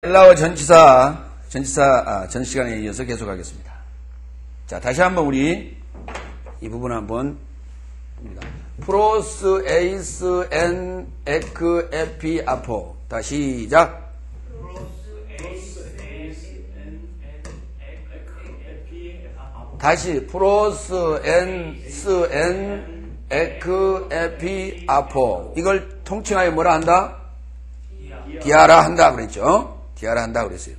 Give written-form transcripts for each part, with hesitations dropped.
헬라어 전치사 전 시간에 이어서 계속하겠습니다. 자, 다시 한번 우리 이 부분 한번 봅니다. 프로스 에이스 엔 에크 에피 아포. 다시 시작. 다시 프로스 엔스 엔 에크 에피 아포. 이걸 통칭하여 뭐라 한다? 디아라 한다 그랬죠? 디아라 한다 그랬어요.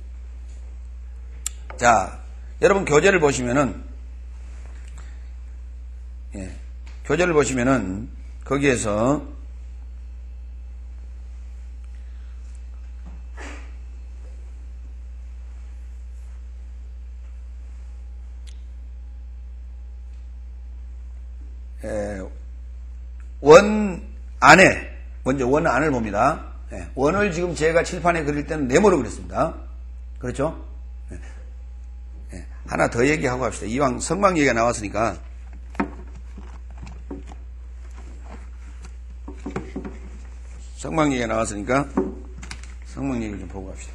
자, 여러분 교재를 보시면은 교재를 보시면은 거기에서 원 안에 먼저 원 안을 봅니다. 원을 지금 제가 칠판에 그릴 때는 네모로 그렸습니다. 그렇죠? 하나 더 얘기하고 합시다. 이왕 성막 얘기가 나왔으니까. 성막 얘기가 나왔으니까 성막 얘기 좀 보고 합시다.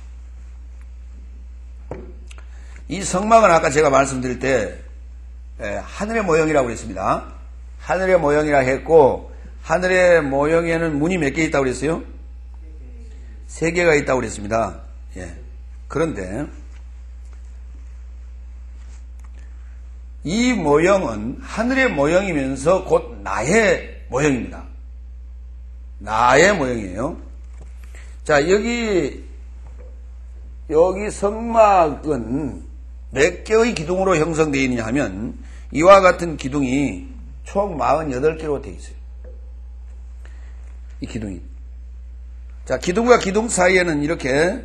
이 성막은 아까 제가 말씀드릴 때 하늘의 모형이라고 그랬습니다. 하늘의 모형이라 했고, 하늘의 모형에는 문이 몇 개 있다고 그랬어요? 3개가 있다고 그랬습니다. 그런데 이 모형은 하늘의 모형이면서 곧 나의 모형입니다. 나의 모형이에요. 자, 여기 성막은 몇 개의 기둥으로 형성되어 있느냐 하면 이와 같은 기둥이 총 48개로 되어 있어요. 이 기둥이. 자, 기둥과 기둥 사이에는 이렇게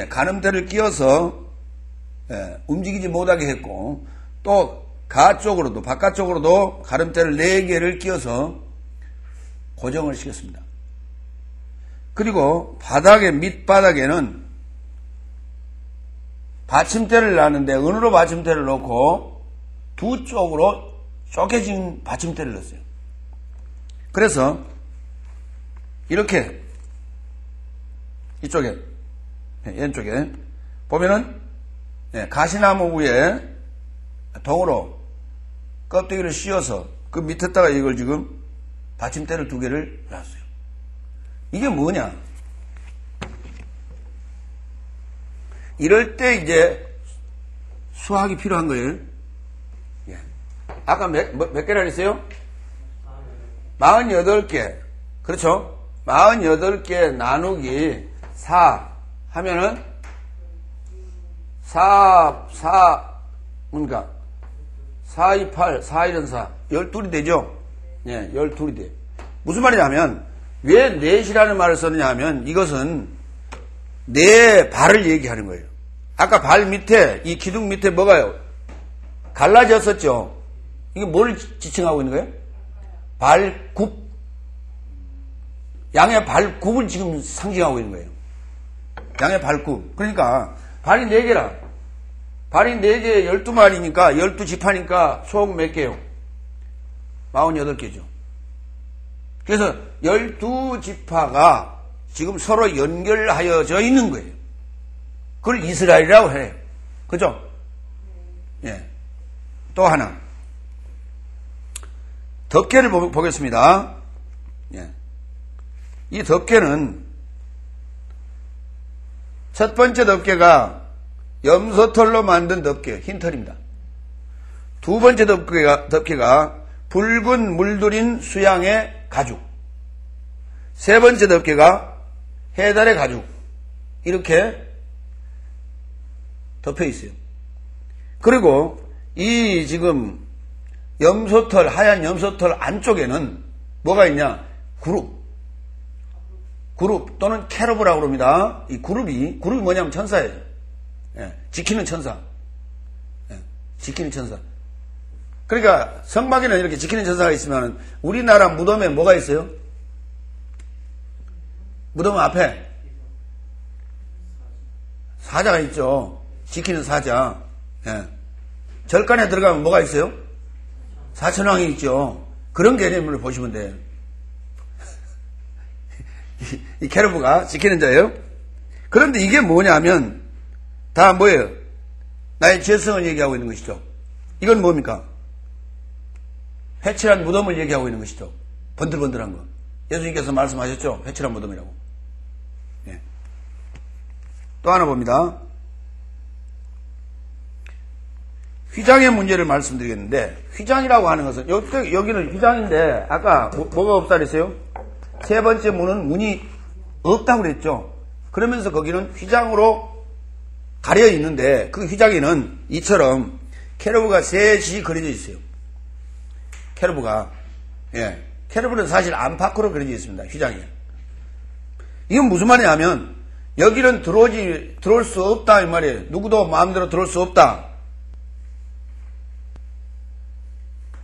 가늠대를 끼워서 움직이지 못하게 했고, 또 가쪽으로도 바깥쪽으로도 가름대를 4개를 끼워서 고정을 시켰습니다. 그리고 바닥에 밑바닥에는 받침대를 놨는데 은으로 받침대를 놓고 두 쪽으로 쪼개진 받침대를 넣었어요. 그래서 이렇게 이쪽에 왼쪽에 보면은 가시나무 위에 동으로 껍데기를 씌워서 그 밑에다가 이걸 지금 받침대를 2개를 놨어요. 이게 뭐냐? 이럴 때 이제 수학이 필요한 거예요. 아까 몇 개라 그랬어요? 48개. 그렇죠? 48개 나누기 4 하면은 4, 2, 8, 4, 1은 4. 12이 되죠? 12이 돼. 무슨 말이냐면, 왜 넷이라는 말을 썼느냐 하면, 이것은 네 발을 얘기하는 거예요. 아까 발 밑에, 이 기둥 밑에 뭐가요? 갈라졌었죠? 이게 뭘 지칭하고 있는 거예요? 발굽. 양의 발굽을 지금 상징하고 있는 거예요. 양의 발굽. 그러니까, 발이 4개라. 발이 4개, 12마리니까, 12지파니까, 총 몇 개요? 48개죠. 그래서 12지파가 지금 서로 연결하여져 있는 거예요. 그걸 이스라엘이라고 해요. 그죠? 또 하나. 덮개를 보겠습니다. 이 덮개는 첫 번째 덮개가 염소털로 만든 덮개, 흰 털입니다. 두 번째 덮개가 붉은 물들인 수양의 가죽. 세 번째 덮개가 해달의 가죽. 이렇게 덮여 있어요. 그리고 이 지금 염소털, 하얀 염소털 안쪽에는 뭐가 있냐? 그룹 또는 캐러브라고 그럽니다. 이 그룹이 뭐냐면 천사예요. 지키는 천사. 지키는 천사. 그러니까 성막에는 이렇게 지키는 천사가 있으면 우리나라 무덤에 뭐가 있어요? 무덤 앞에 사자가 있죠. 지키는 사자. 절간에 들어가면 뭐가 있어요? 사천왕이 있죠. 그런 개념을 보시면 돼요. 이 캐러브가 지키는 자예요. 그런데 이게 뭐냐면 다 뭐예요? 나의 죄성을 얘기하고 있는 것이죠. 이건 뭡니까? 회칠한 무덤을 얘기하고 있는 것이죠. 번들번들한 거. 예수님께서 말씀하셨죠? 회칠한 무덤이라고. 예. 또 하나 봅니다. 휘장의 문제를 말씀드리겠는데, 휘장이라고 하는 것은, 여기는 휘장인데, 아까 뭐가 없다 그랬어요? 세 번째 문은 문이 없다고 그랬죠? 그러면서 거기는 휘장으로 가려 있는데, 그 휘장에는 이처럼 케루브가 셋이 그려져 있어요. 케루브가. 예. 케루브는 사실 안팎으로 그려져 있습니다. 휘장에. 이건 무슨 말이냐면, 여기는 들어올 수 없다, 이 말이에요. 누구도 마음대로 들어올 수 없다.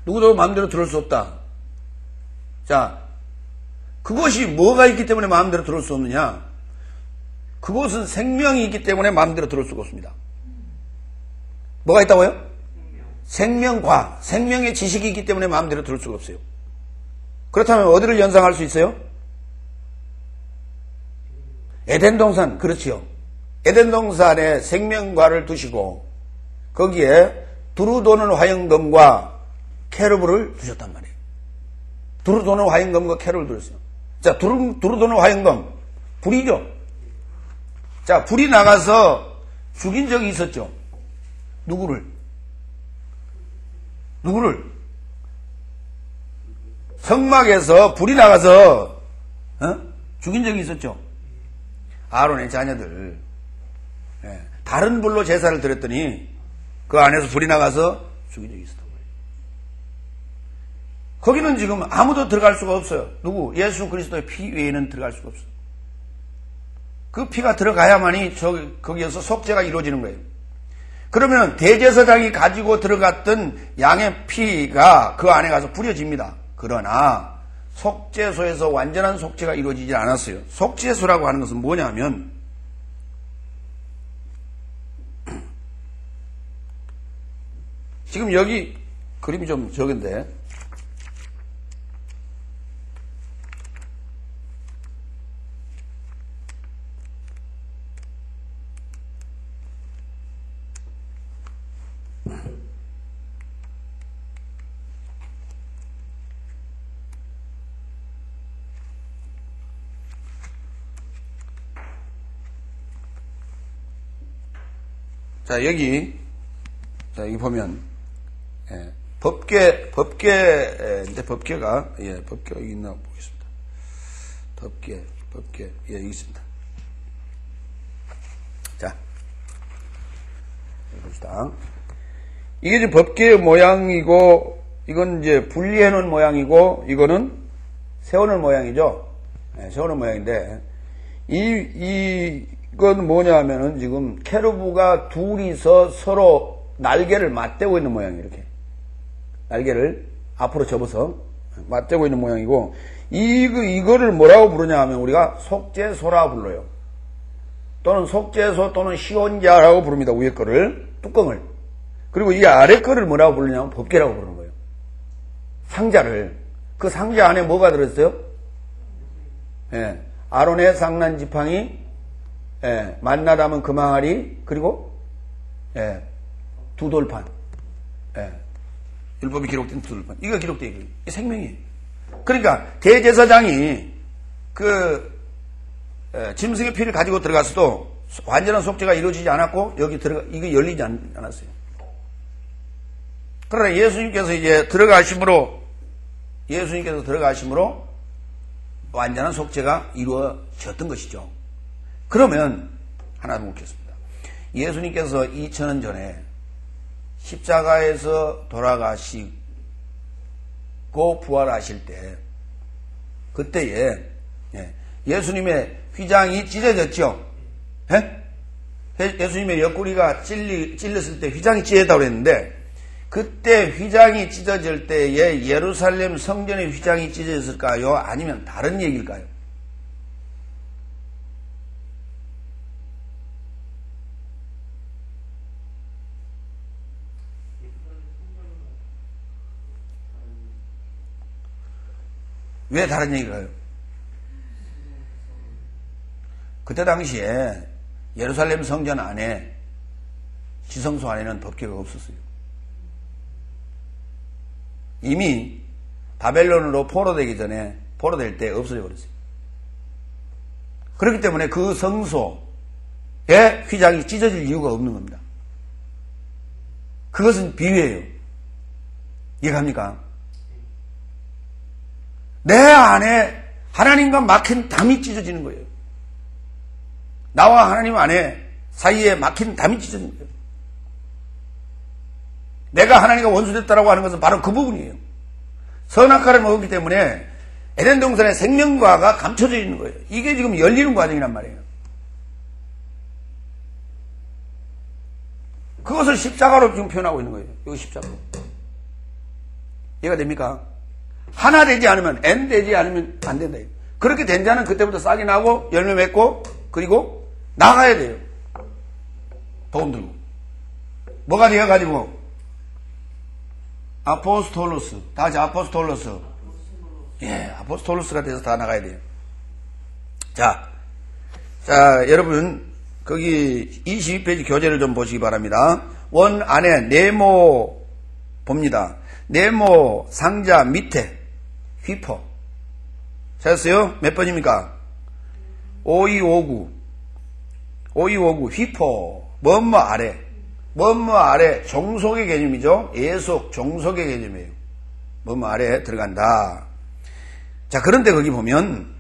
누구도 마음대로 들어올 수 없다. 자, 그것이 뭐가 있기 때문에 마음대로 들어올 수 없느냐? 그것은 생명이 있기 때문에 마음대로 들어올 수가 없습니다. 뭐가 있다고요? 생명과 생명의 지식이 있기 때문에 마음대로 들어올 수가 없어요. 그렇다면 어디를 연상할 수 있어요? 에덴 동산, 그렇지요. 에덴 동산에 생명과를 두시고 거기에 두루 도는 화영검과 케루브를 두셨단 말이에요. 두루 도는 화영검과 케루브를 두셨어요. 자, 두루 도는 화영검, 불이죠. 자, 불이 나가서 죽인 적이 있었죠. 누구를? 성막에서 불이 나가서 죽인 적이 있었죠. 아론의 자녀들. 예, 다른 불로 제사를 드렸더니 그 안에서 불이 나가서 죽인 적이 있었단 말이에요. 거기는 지금 아무도 들어갈 수가 없어요. 누구? 예수 그리스도의 피 외에는 들어갈 수가 없어요. 그 피가 들어가야만이 거기에서 속죄가 이루어지는 거예요. 그러면 대제사장이 가지고 들어갔던 양의 피가 그 안에 가서 뿌려집니다. 그러나 속죄소에서 완전한 속죄가 이루어지지 않았어요. 속죄소라고 하는 것은 뭐냐면 지금 여기 그림이 좀 적은데 자, 여기 보면, 예, 법궤가 여기 있나 보겠습니다. 법궤, 예, 여기 있습니다. 자, 여기 봅시다. 이게 이제 법궤의 모양이고, 이건 이제 분리해 놓은 모양이고, 이거는 세워놓은 모양이죠. 예, 세워놓은 모양인데, 이건 뭐냐 하면은 지금 케루브가 둘이서 서로 날개를 맞대고 있는 모양이에요. 이렇게. 날개를 앞으로 접어서 맞대고 있는 모양이고, 이거를 뭐라고 부르냐 하면 우리가 속죄소라 불러요. 또는 속죄소 또는 시온자라고 부릅니다. 위에 거를, 뚜껑을. 그리고 이 아래 거를 뭐라고 부르냐면 법궤라고 부르는 거예요. 상자를. 그 상자 안에 뭐가 들었어요? 예. 아론의 상난 지팡이, 예, 만나다면 금항아리, 그리고, 예, 두 돌판. 예, 율법이 기록된 두 돌판. 이거 기록되어 있고요. 이게 생명이에요. 그러니까, 대제사장이 짐승의 피를 가지고 들어갔어도 완전한 속죄가 이루어지지 않았고, 이게 열리지 않았어요. 그러나 예수님께서 이제 들어가심으로 완전한 속죄가 이루어졌던 것이죠. 그러면 하나 묻겠습니다. 예수님께서 2000년 전에 십자가에서 돌아가시고 부활하실 때 그때에 예수님의 휘장이 찢어졌죠. 예수님의 옆구리가 찔렸을 때 휘장이 찢어졌다고 그랬는데 그때 휘장이 찢어질 때에 예루살렘 성전의 휘장이 찢어졌을까요? 아니면 다른 얘기일까요? 왜 다른 얘기일까요? 그때 당시에 예루살렘 성전 안에 지성소 안에는 법궤가 없었어요. 이미 바벨론으로 포로되기 전에 포로될 때 없어져 버렸어요. 그렇기 때문에 그 성소의 휘장이 찢어질 이유가 없는 겁니다. 그것은 비유예요. 이해갑니까? 내 안에 하나님과 막힌 담이 찢어지는 거예요. 나와 하나님 안에 사이에 막힌 담이 찢어지는 거예요. 내가 하나님과 원수됐다라고 하는 것은 바로 그 부분이에요. 선악과를 먹었기 때문에 에덴 동산의 생명과가 감춰져 있는 거예요. 이게 지금 열리는 과정이란 말이에요. 그것을 십자가로 지금 표현하고 있는 거예요. 이거 십자가로. 이해가 됩니까? 하나 되지 않으면, N 되지 않으면 안 된다. 그렇게 된 자는 그때부터 싹이 나고 열매 맺고 그리고 나가야 돼요. 돈 들고. 뭐가 되어가지고 아포스톨로스. 다 같이 아포스톨로스. 예, 아포스톨로스가 돼서 다 나가야 돼요. 자, 여러분, 거기 22페이지 교재를 좀 보시기 바랍니다. 원 안에 네모 봅니다. 네모 상자 밑에 휘퍼. 찾았어요? 몇 번입니까? 5259. 5259 휘퍼. 뭐뭐 아래. 뭐뭐 아래 종속의 개념이죠. 예속 종속의 개념이에요. 뭐뭐 아래 들어간다. 자, 그런데 거기 보면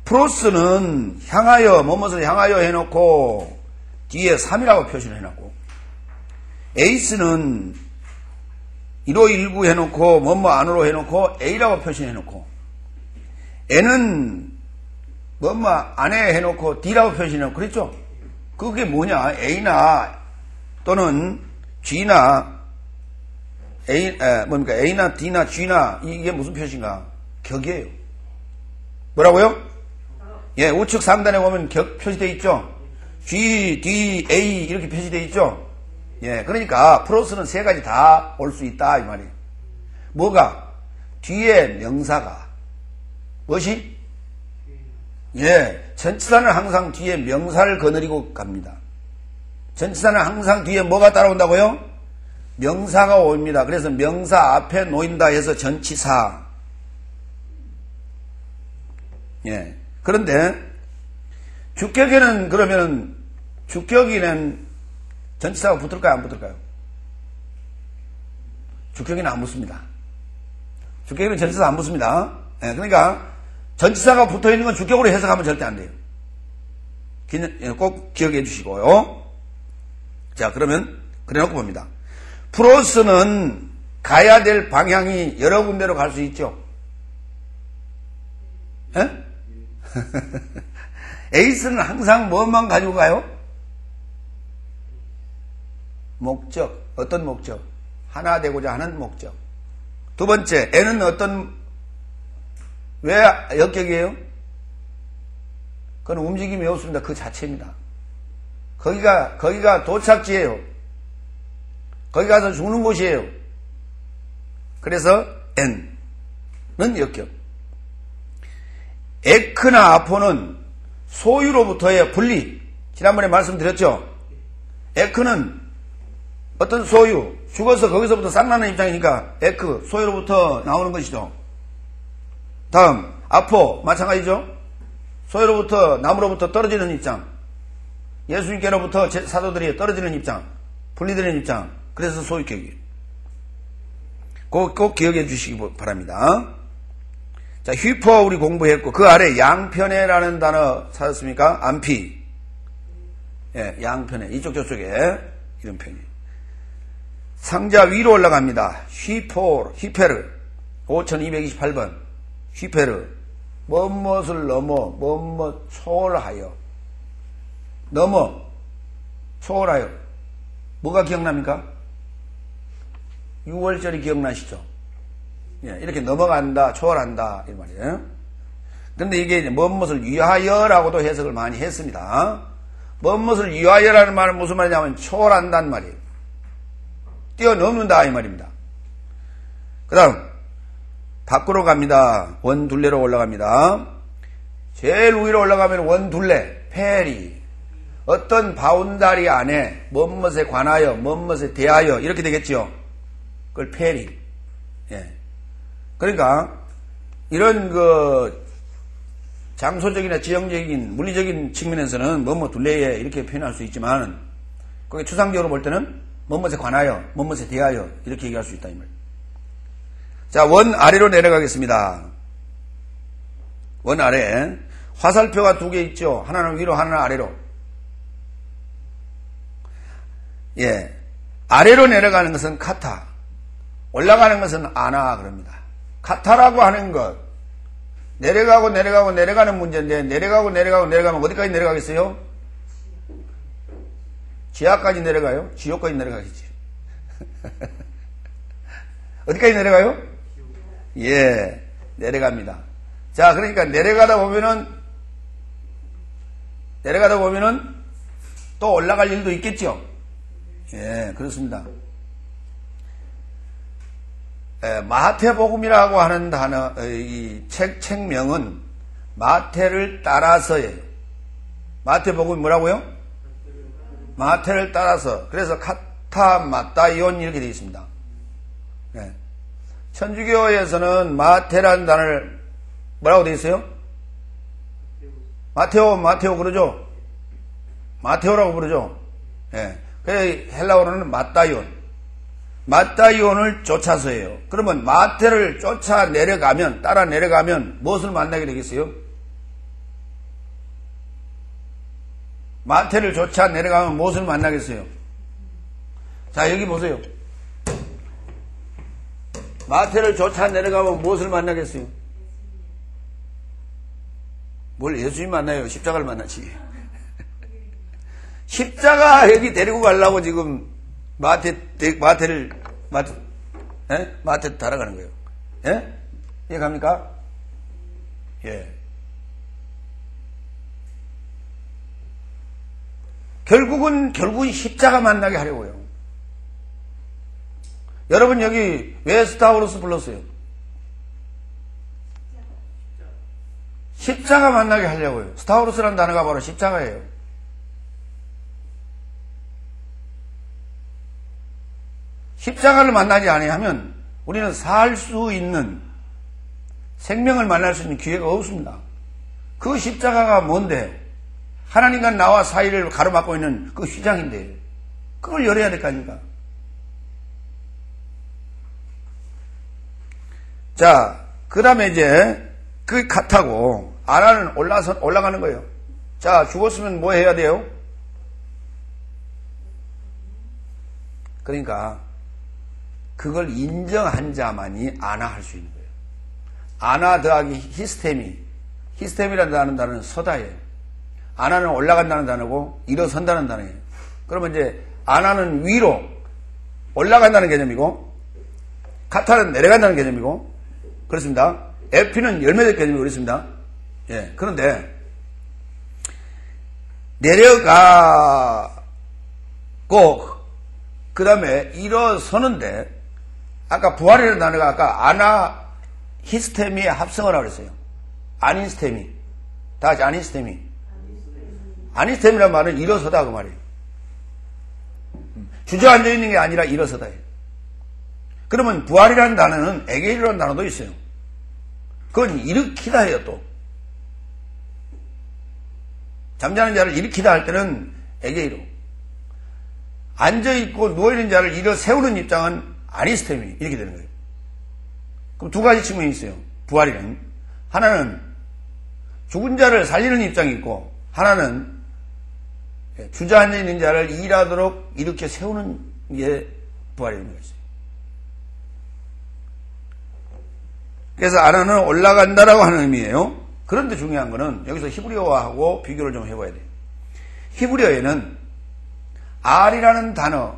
프로스는 향하여 뭐뭇을 향하여 해놓고 뒤에 3이라고 표시를 해놨고, 에이스는 1519 해놓고 뭐뭐 안으로 해놓고 A라고 표시해놓고, N은 뭐뭐 안에 해놓고 D라고 표시해놓고 그랬죠? 그게 뭐냐? A나 또는 G나 A나 D나 G나 이게 무슨 표시인가? 격이에요. 뭐라고요? 예, 우측 상단에 보면 격 표시되어 있죠? G, D, A 이렇게 표시되어 있죠? 예, 그러니까 플러스는 세 가지 다 올 수 있다 이 말이에요. 뭐가? 뒤에 명사가 무엇이? 예, 전치사는 항상 뒤에 명사를 거느리고 갑니다. 전치사는 항상 뒤에 뭐가 따라온다고요? 명사가 옵니다. 그래서 명사 앞에 놓인다 해서 전치사. 예. 그런데 주격에는 그러면은 주격에는 전치사가 붙을까요? 안 붙을까요? 주격에는 안 붙습니다. 주격에는 전치사 안 붙습니다. 예, 그러니까 전치사가 붙어있는 건 주격으로 해석하면 절대 안 돼요. 꼭 기억해 주시고요. 자, 그러면 그래 놓고 봅니다. 프로스는 가야 될 방향이 여러 군데로 갈 수 있죠. 예? 에이스는 항상 뭐만 가지고 가요? 목적. 어떤 목적? 하나 되고자 하는 목적. 두 번째, N은 왜 역격이에요? 그건 움직임이 없습니다. 그 자체입니다. 거기가 도착지예요. 거기 가서 죽는 곳이에요. 그래서 N은 역격. 에크나 아포는 소유로부터의 분리. 지난번에 말씀드렸죠? 에크는 어떤 소유, 죽어서 거기서부터 쌍나는 입장이니까 에크, 소유로부터 나오는 것이죠. 다음, 아포, 마찬가지죠? 소유로부터, 나무로부터 떨어지는 입장. 예수님께로부터 사도들이 떨어지는 입장, 분리되는 입장. 그래서 소유격이에요. 꼭 기억해 주시기 바랍니다. 자, 휘퍼 우리 공부했고, 그 아래 양편에라는 단어 찾았습니까? 안피. 예, 양편에. 이쪽 저쪽에 이런 편이에요. 상자 위로 올라갑니다. 휘페르. 5228번. 휘페르. 무엇을 넘어, 초월하여. 초월하여. 뭐가 기억납니까? 6월절이 기억나시죠? 예, 이렇게 넘어간다, 초월한다, 이 말이에요. 근데 이게 이제 무엇을 위하여라고도 해석을 많이 했습니다. 무엇을 위하여라는 말은 무슨 말이냐면 초월한다는 말이에요. 뛰어넘는다, 이 말입니다. 그 다음, 밖으로 갑니다. 원둘레로 올라갑니다. 제일 위로 올라가면 원둘레. 페리. 어떤 바운다리 안에 뭐뭇에 관하여, 뭐뭇에 대하여 이렇게 되겠죠. 그걸 페리. 예. 그러니까 이런 그 장소적이나 지형적인 물리적인 측면에서는 뭐뭐 둘레에 이렇게 표현할 수 있지만 그게 추상적으로 볼 때는 뭐뭇에 관하여, 뭐뭇에 대하여 이렇게 얘기할 수 있다 이 말. 자, 원 아래로 내려가겠습니다. 원 아래 화살표가 두 개 있죠. 하나는 위로, 하나는 아래로. 예, 아래로 내려가는 것은 카타, 올라가는 것은 아나 그럽니다. 카타라고 하는 것, 내려가고 내려가고 내려가는 문제인데 내려가고 내려가고 내려가면 어디까지 내려가겠어요? 지하까지 내려가요? 지옥까지 내려가겠지. 어디까지 내려가요? 예, 내려갑니다. 자, 그러니까 내려가다 보면은 또 올라갈 일도 있겠죠. 예, 그렇습니다. 마태복음이라고 하는 단어, 이 책명은 마태를 따라서예요. 마태복음이 뭐라고요? 마태를 따라서. 그래서 카타, 마따이온 이렇게 되어 있습니다. 예. 천주교에서는 마태라는 단어를 뭐라고 되어 있어요? 마테오 그러죠? 마테오라고 부르죠? 예. 그래, 헬라어로는 마따이온을 쫓아서예요. 그러면 마태를 쫓아 내려가면, 따라 내려가면 무엇을 만나게 되겠어요? 마태를 쫓아 내려가면 무엇을 만나겠어요? 자, 여기 보세요. 마태를 쫓아 내려가면 무엇을 만나겠어요? 뭘 예수님 만나요? 십자가를 만나지. 십자가 여기 데리고 가려고 지금 마태를 따라가는 거예요. 예? 이해갑니까? 예. 결국은 십자가 만나게 하려고요. 여러분 여기 왜 스타우로스 불렀어요? 십자가 만나게 하려고요. 스타우로스라는 단어가 바로 십자가예요. 십자가를 만나지 아니하면 우리는 살 수 있는 생명을 만날 수 있는 기회가 없습니다. 그 십자가가 뭔데? 하나님과 나와 사이를 가로막고 있는 그 휘장인데 그걸 열어야 될 거 아닙니까? 자, 그 다음에 이제 그 카타고 아라는 올라가는 거예요. 자, 죽었으면 뭐 해야 돼요? 그러니까 그걸 인정한 자만이 아나 할 수 있는 거예요. 아나 더하기 히스템이라는 단어는 서다예요. 아나는 올라간다는 단어고 일어선다는 단어예요. 그러면 이제 아나는 위로 올라간다는 개념이고 카타는 내려간다는 개념이고 그렇습니다. 에피는 열매될 개념이고 그렇습니다. 예, 그런데 내려가고 그 다음에 일어서는데 아까 부활이라는 단어가 아까 아나 히스테미의 합성어라고 그랬어요. 아니스테미. 다 같이 아니스테미. 아니스테미란 말은 일어서다 그 말이에요. 주저앉아 있는 게 아니라 일어서다. 그러면 부활이라는 단어는 에게이로라는 단어도 있어요. 그건 일으키다 해요 또. 잠자는 자를 일으키다 할 때는 에게이로. 앉아있고 누워있는 자를 일어 세우는 입장은 아니스테미 이렇게 되는 거예요. 그럼 두 가지 측면이 있어요. 부활에는 하나는 죽은 자를 살리는 입장이 있고 하나는 주저앉아 있는 자를 일하도록 일으켜 세우는 게 부활의 의미가 있어요. 그래서 아나는 올라간다라고 하는 의미예요. 그런데 중요한 거는 여기서 히브리어하고 비교를 좀 해봐야 돼요. 히브리어에는 R이라는 단어,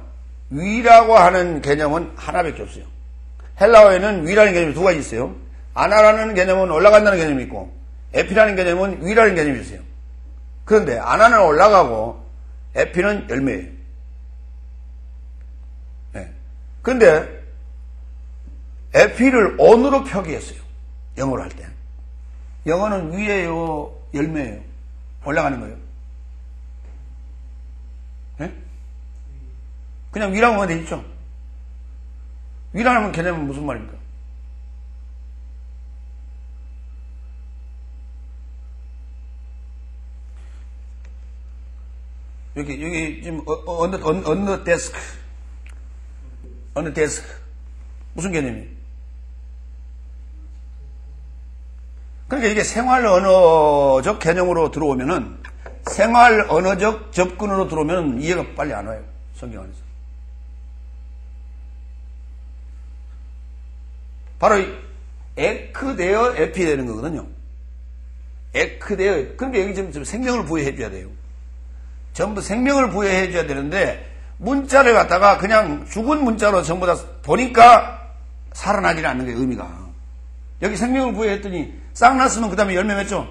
위라고 하는 개념은 하나밖에 없어요. 헬라어에는 위라는 개념이 두 가지 있어요. 아나라는 개념은 올라간다는 개념이 있고 에피라는 개념은 위라는 개념이 있어요. 그런데 아나는 올라가고 에피는 열매예요. 네. 그런데 에피를 on으로 표기했어요. 영어로 할 때. 영어는 위에요, 열매예요. 올라가는 거예요. 네? 그냥 위라고 하면 되겠죠? 위라는 개념은 무슨 말입니까? 여기 지금 on the desk 무슨 개념이에요? 그러니까 이게 생활 언어적 개념으로 들어오면은 생활 언어적 접근으로 들어오면 이해가 빨리 안 와요. 성경 안에서. 바로 에크데어 에피 되는 거거든요. 에크데어. 그러니까 여기 지금 생명을 부여해 줘야 돼요. 전부 생명을 부여해 줘야 되는데 문자를 갖다가 그냥 죽은 문자로 전부 다 보니까 살아나지는 않는 거예요. 의미가. 여기 생명을 부여했더니 싹 났으면 그 다음에 열매 맺죠.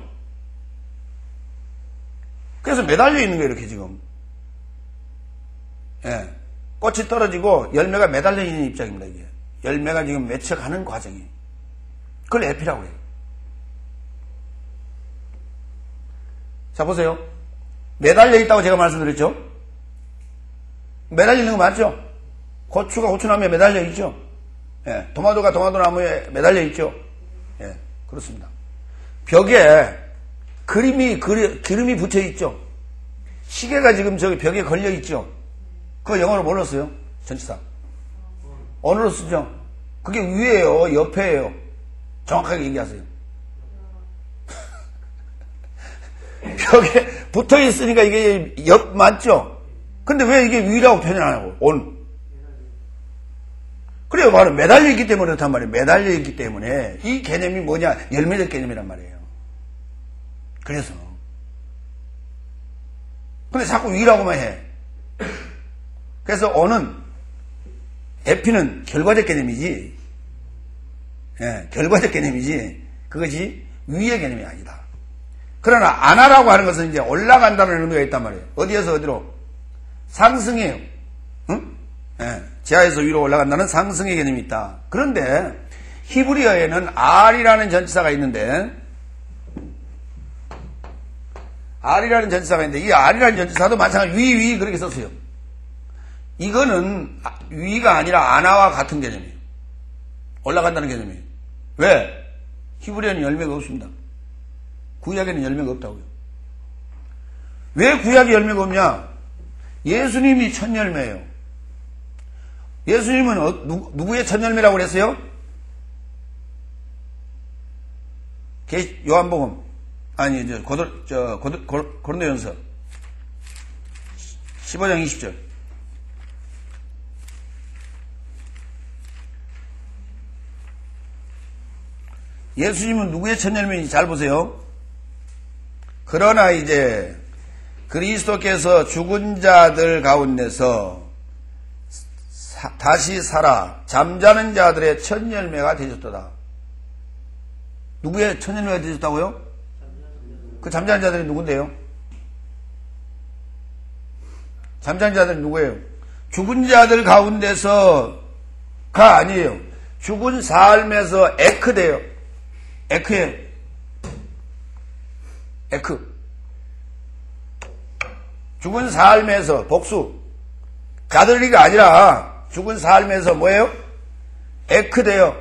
그래서 매달려 있는 거예요. 이렇게 지금. 예. 꽃이 떨어지고 열매가 매달려 있는 입장입니다. 이게. 열매가 지금 맺혀가는 과정이에요. 그걸 에피라고 해요. 자, 보세요. 매달려 있다고 제가 말씀드렸죠? 매달려 있는 거 맞죠? 고추가 고추나무에 매달려 있죠? 예. 토마토가 토마토나무에 매달려 있죠? 예. 그렇습니다. 벽에 기름이 붙여 있죠? 시계가 지금 저기 벽에 걸려 있죠? 그거 영어로 뭘로 써요? 전치사. 언어로 쓰죠? 그게 위에요? 옆에요? 정확하게 얘기하세요. 벽에 붙어 있으니까 이게 옆 맞죠? 근데 왜 이게 위라고 표현 안 하고? 온. 그래요. 바로 매달려 있기 때문에 그렇단 말이에요. 매달려 있기 때문에 이 개념이 뭐냐? 열매적 개념이란 말이에요. 그래서. 근데 자꾸 위라고만 해. 그래서 언은 에피는 결과적 개념이지. 예, 결과적 개념이지. 그것이 위의 개념이 아니다. 그러나 안하라고 하는 것은 이제 올라간다는 의미가 있단 말이에요. 어디에서 어디로? 상승해요. 응? 예, 지하에서 위로 올라간다는 상승의 개념이 있다. 그런데 히브리어에는 R이라는 전치사가 있는데 R이라는 전치사가 있는데 이 R이라는 전치사도 마찬가지로 위 그렇게 썼어요. 이거는 위가 아니라 안하와 같은 개념이에요. 올라간다는 개념이에요. 왜? 히브리어는 열매가 없습니다. 구약에는 열매가 없다고요. 왜 구약에 열매가 없냐? 예수님이 첫 열매예요. 예수님은 누구의 첫 열매라고 그랬어요? 요한복음 아니 고린도전서 15장 20절. 예수님은 누구의 첫 열매인지 잘 보세요. 그러나 이제 그리스도께서 죽은 자들 가운데서 다시 살아 잠자는 자들의 첫 열매가 되셨도다. 누구의 첫 열매가 되셨다고요? 그 잠자는 자들이 누군데요? 잠자는 자들이 누구예요? 죽은 자들 가운데서가 아니에요. 죽은 삶에서 에크돼요. 에크예요. 에크. 죽은 삶에서 복수. 가들리가 아니라 죽은 삶에서 뭐예요? 에크돼요.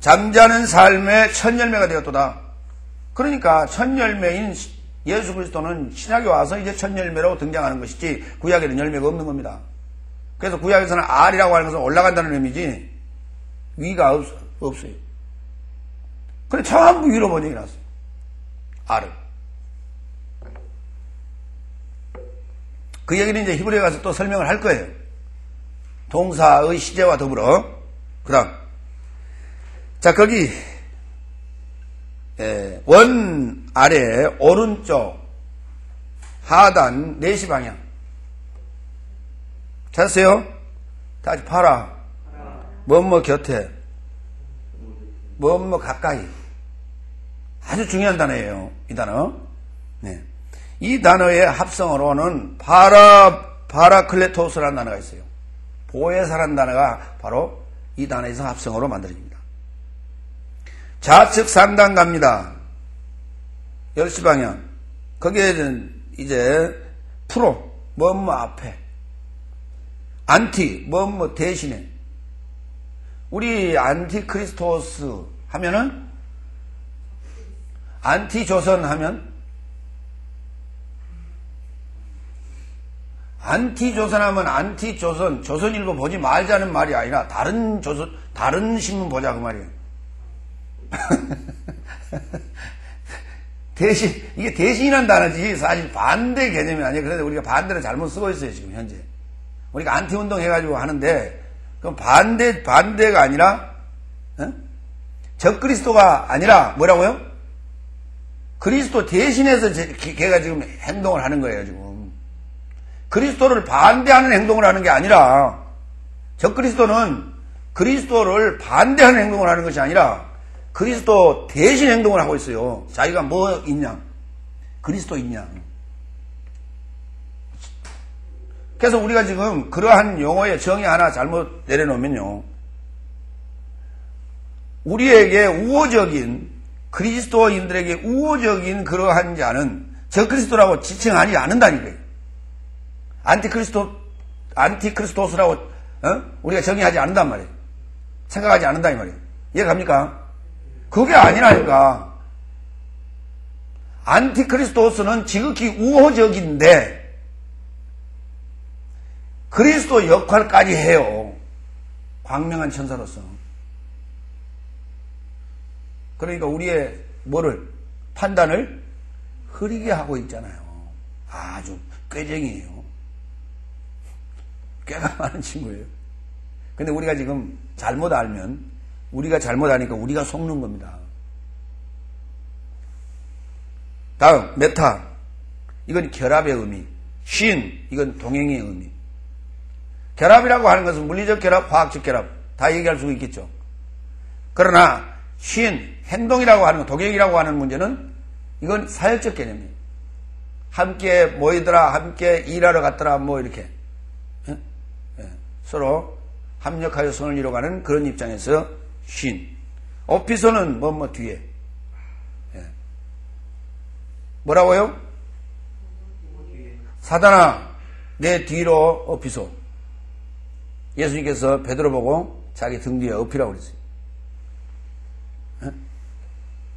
잠자는 삶의 첫 열매가 되었도다. 그러니까 첫 열매인 예수 그리스도는 신약에 와서 이제 첫 열매로 등장하는 것이지 구약에는 열매가 없는 겁니다. 그래서 구약에서는 R이라고 하는 것은 올라간다는 의미지 위가 없어요. 그래 전부 위로 번역이 났어요. R은. 그 얘기는 이제 히브리에 가서 또 설명을 할 거예요. 동사의 시제와 더불어. 그 다음. 자, 거기, 원 아래 오른쪽 하단 4시 방향. 찾았어요? 다시 봐라. 뭐뭐 곁에. 뭐뭐 가까이. 아주 중요한 단어예요. 이 단어. 네. 이 단어의 합성어로는 파라클레토스라는 단어가 있어요. 보혜사라는 단어가 바로 이 단어에서 합성어로 만들어집니다. 좌측 상단 갑니다. 10시 방향. 거기에는 이제 프로, 뭐 앞에. 안티, 뭐 대신에. 우리 안티크리스토스 하면은, 안티조선 하면, 안티조선 하면 안티조선, 조선일보 보지 말자는 말이 아니라 다른 조선, 다른 신문 보자 그 말이에요. 대신, 이게 대신이란 단어지 사실 반대 개념이 아니에요. 그런데 우리가 반대를 잘못 쓰고 있어요, 지금 현재. 우리가 안티 운동 해가지고 하는데, 그럼 반대가 아니라, 적그리스도가 아니라 뭐라고요? 그리스도 대신해서 걔가 지금 행동을 하는 거예요, 지금. 그리스도를 반대하는 행동을 하는 게 아니라, 적그리스도는 그리스도를 반대하는 행동을 하는 것이 아니라, 그리스도 대신 행동을 하고 있어요. 자기가 뭐 있냐? 그리스도 있냐? 그래서 우리가 지금 그러한 용어의 정의 하나 잘못 내려놓으면요. 우리에게 우호적인, 그리스도인들에게 우호적인 그러한 자는 적그리스도라고 지칭하지 않는다니까요. 안티크리스토스라고 우리가 정의하지 않는단 말이에요. 생각하지 않는다 이 말이에요. 이해 갑니까? 그게 아니라니까. 안티크리스토스는 지극히 우호적인데 그리스도 역할까지 해요. 광명한 천사로서. 그러니까 우리의 판단을 흐리게 하고 있잖아요. 아주 꾀쟁이에요. 꾀가 많은 친구예요. 근데 우리가 지금 잘못 알면, 우리가 잘못 아니까 우리가 속는 겁니다. 다음, 메타. 이건 결합의 의미. 신. 이건 동행의 의미. 결합이라고 하는 것은 물리적 결합, 화학적 결합. 다 얘기할 수 있겠죠. 그러나, 신, 행동이라고 하는 것, 동행이라고 하는 문제는 이건 사역적 개념이에요. 함께 모이더라, 함께 일하러 갔더라, 뭐 이렇게. 서로 합력하여 선을 이뤄가는 그런 입장에서 신. 오피소는 뒤에. 뭐라고요? 사단아, 내 뒤로 오피소. 예수님께서 베드로 보고 자기 등 뒤에 엎이라고 그랬어요.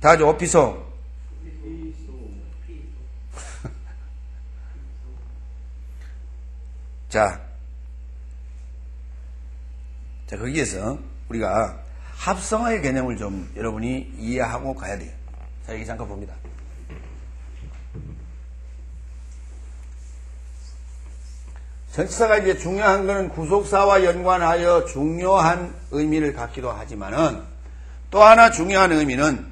다 같이 오피소. 자, 거기에서 우리가 합성어의 개념을 좀 여러분이 이해하고 가야 돼요. 자, 여기 잠깐 봅니다. 전치사가 이제 중요한 것은 구속사와 연관하여 중요한 의미를 갖기도 하지만은 또 하나 중요한 의미는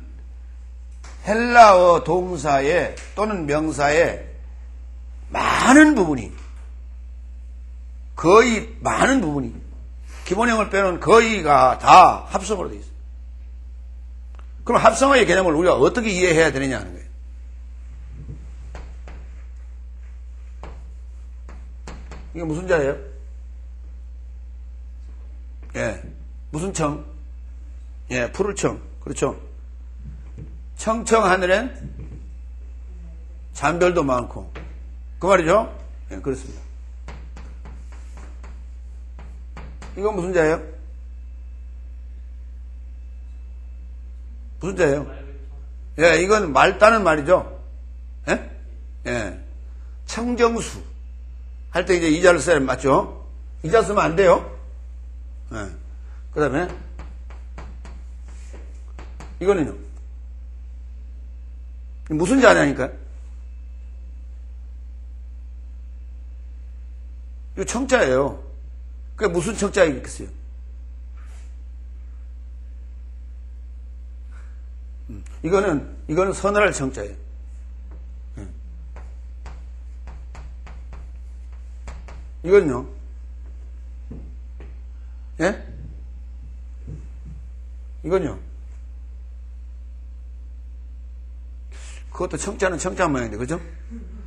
헬라어 동사의 또는 명사의 많은 부분이, 거의 많은 부분이, 기본형을 빼놓은 거의가 다 합성어로 되어 있어요. 그럼 합성어의 개념을 우리가 어떻게 이해해야 되느냐 하는 거예요. 이게 무슨 자예요? 예. 무슨 청? 예, 푸를 청. 그렇죠. 청청하늘엔 잔별도 많고. 그 말이죠? 예, 그렇습니다. 이건 무슨 자예요? 무슨 자예요? 예, 이건 맑다는 말이죠. 예? 예. 청정수. 할 때 이제 이자를 써야 맞죠? 이자 쓰면 안 돼요. 예. 그 다음에, 이거는요. 무슨 자냐니까? 이거 청자예요. 그게 무슨 청자이겠어요? 이거는 서늘할 청자예요. 이거는요? 예? 이건요? 그것도 청자는 청자 모양인데, 그죠?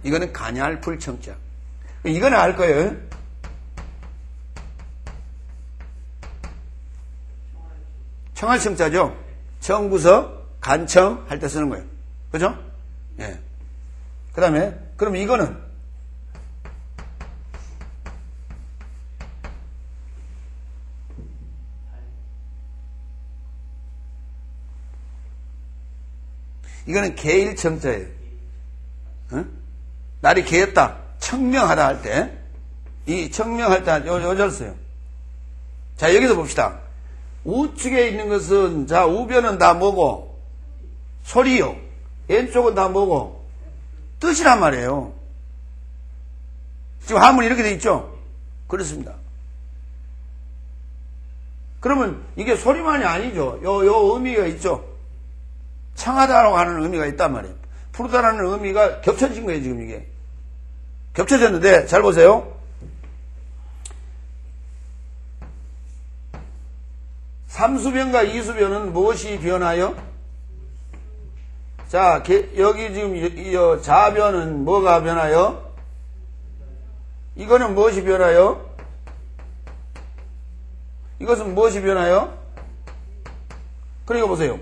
이거는 가냘풀 청자. 이거는 알 거예요. 청할 청자죠? 청부서, 간청 할 때 쓰는 거예요. 그죠? 예. 그 다음에, 그럼 이거는 이거는 개일청자예요. 응? 날이 개였다. 청명하다 할 때. 이 청명할 때 요절 써요. 자, 여기서 봅시다. 우측에 있는 것은, 자, 우변은 다 뭐고? 소리요. 왼쪽은 다 뭐고? 뜻이란 말이에요. 지금 한문이 이렇게 돼 있죠? 그렇습니다. 그러면 이게 소리만이 아니죠. 요 의미가 있죠. 청하다라고 하는 의미가 있단 말이에요. 푸르다라는 의미가 겹쳐진 거예요, 지금 이게. 겹쳐졌는데, 잘 보세요. 삼수변과 이수변은 무엇이 변하여? 자, 여기 지금 자변은 뭐가 변하여? 이거는 무엇이 변하여? 이것은 무엇이 변하여? 그러니까 보세요.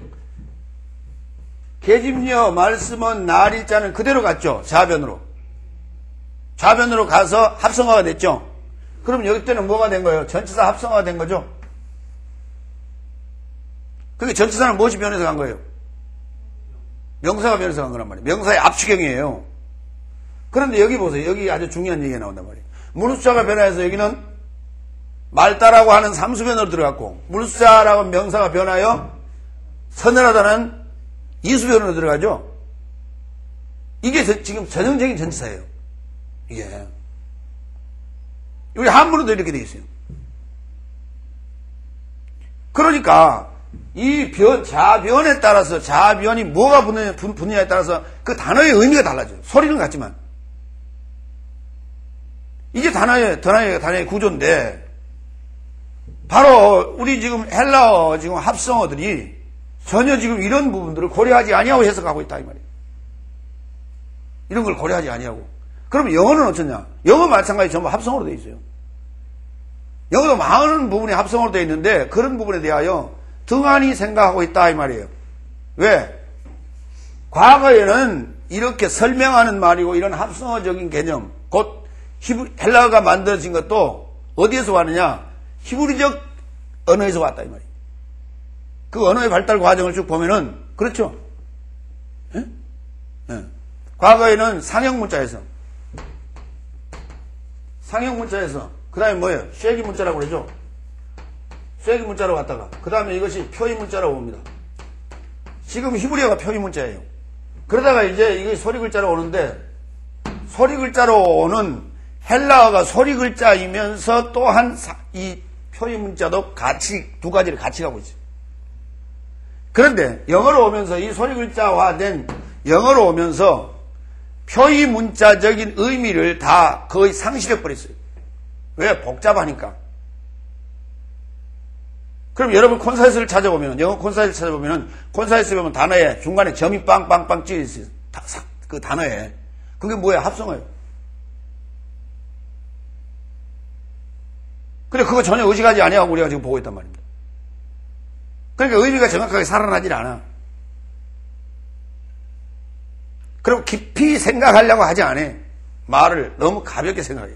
계집녀 말씀은 날일자는 그대로 갔죠. 좌변으로. 좌변으로 가서 합성어가 됐죠. 그럼 여기 때는 뭐가 된 거예요? 전치사 합성어가 된 거죠. 그게 전치사는 무엇이 변해서 간 거예요? 명사가 변해서 간 거란 말이에요. 명사의 압축형이에요. 그런데 여기 보세요. 여기 아주 중요한 얘기가 나온단 말이에요. 물수자가 변화해서 여기는 말다라고 하는 삼수변으로 들어갔고, 물수자라고 명사가 변하여 서늘하다는 이수변으로 들어가죠. 이게 지금 전형적인 전치사예요. 이게. 우리 한문으로도 이렇게 되어 있어요. 그러니까 이 자변에 따라서, 자변이 뭐가 붙느냐에 따라서 그 단어의 의미가 달라져요. 소리는 같지만. 이게 단어의 구조인데, 바로 우리 지금 헬라어 지금 합성어들이 전혀 지금 이런 부분들을 고려하지 아니하고 해석하고 있다 이 말이에요. 이런 걸 고려하지 아니하고. 그럼 영어는 어쩌냐? 영어 마찬가지 전부 합성어로 되어 있어요. 영어도 많은 부분이 합성어로 되어 있는데 그런 부분에 대하여 등한히 생각하고 있다 이 말이에요. 왜? 과거에는 이렇게 설명하는 말이고 이런 합성어적인 개념, 곧 헬라어가 만들어진 것도 어디에서 왔느냐? 히브리적 언어에서 왔다 이 말이에요. 그 언어의 발달 과정을 쭉 보면은 그렇죠. 예? 예. 과거에는 상형 문자에서 그 다음에 뭐예요? 쉐기 문자라고 그러죠. 쉐기 문자로 왔다가 그 다음에 이것이 표의 문자라고 봅니다. 지금 히브리어가 표의 문자예요. 그러다가 이제 이게 소리 글자로 오는데, 소리 글자로 오는 헬라어가 소리 글자이면서 또한 이 표의 문자도 같이 두 가지를 같이 가고 있어요. 그런데 영어로 오면서 이 소리 글자화된 영어로 오면서 표의 문자적인 의미를 다 거의 상실해 버렸어요. 왜? 복잡하니까. 그럼 여러분 콘사이트를 찾아보면, 영어 콘사이트를 찾아보면 콘사이트 보면 단어에 중간에 점이 빵빵빵 찍어 있어요. 그 단어에. 그게 뭐예요? 합성어예요. 근데 그거 전혀 의식하지 아니하고 우리가 지금 보고 있단 말입니다. 그러니까 의미가 정확하게 살아나질 않아. 그럼 깊이 생각하려고 하지 않아. 말을 너무 가볍게 생각해.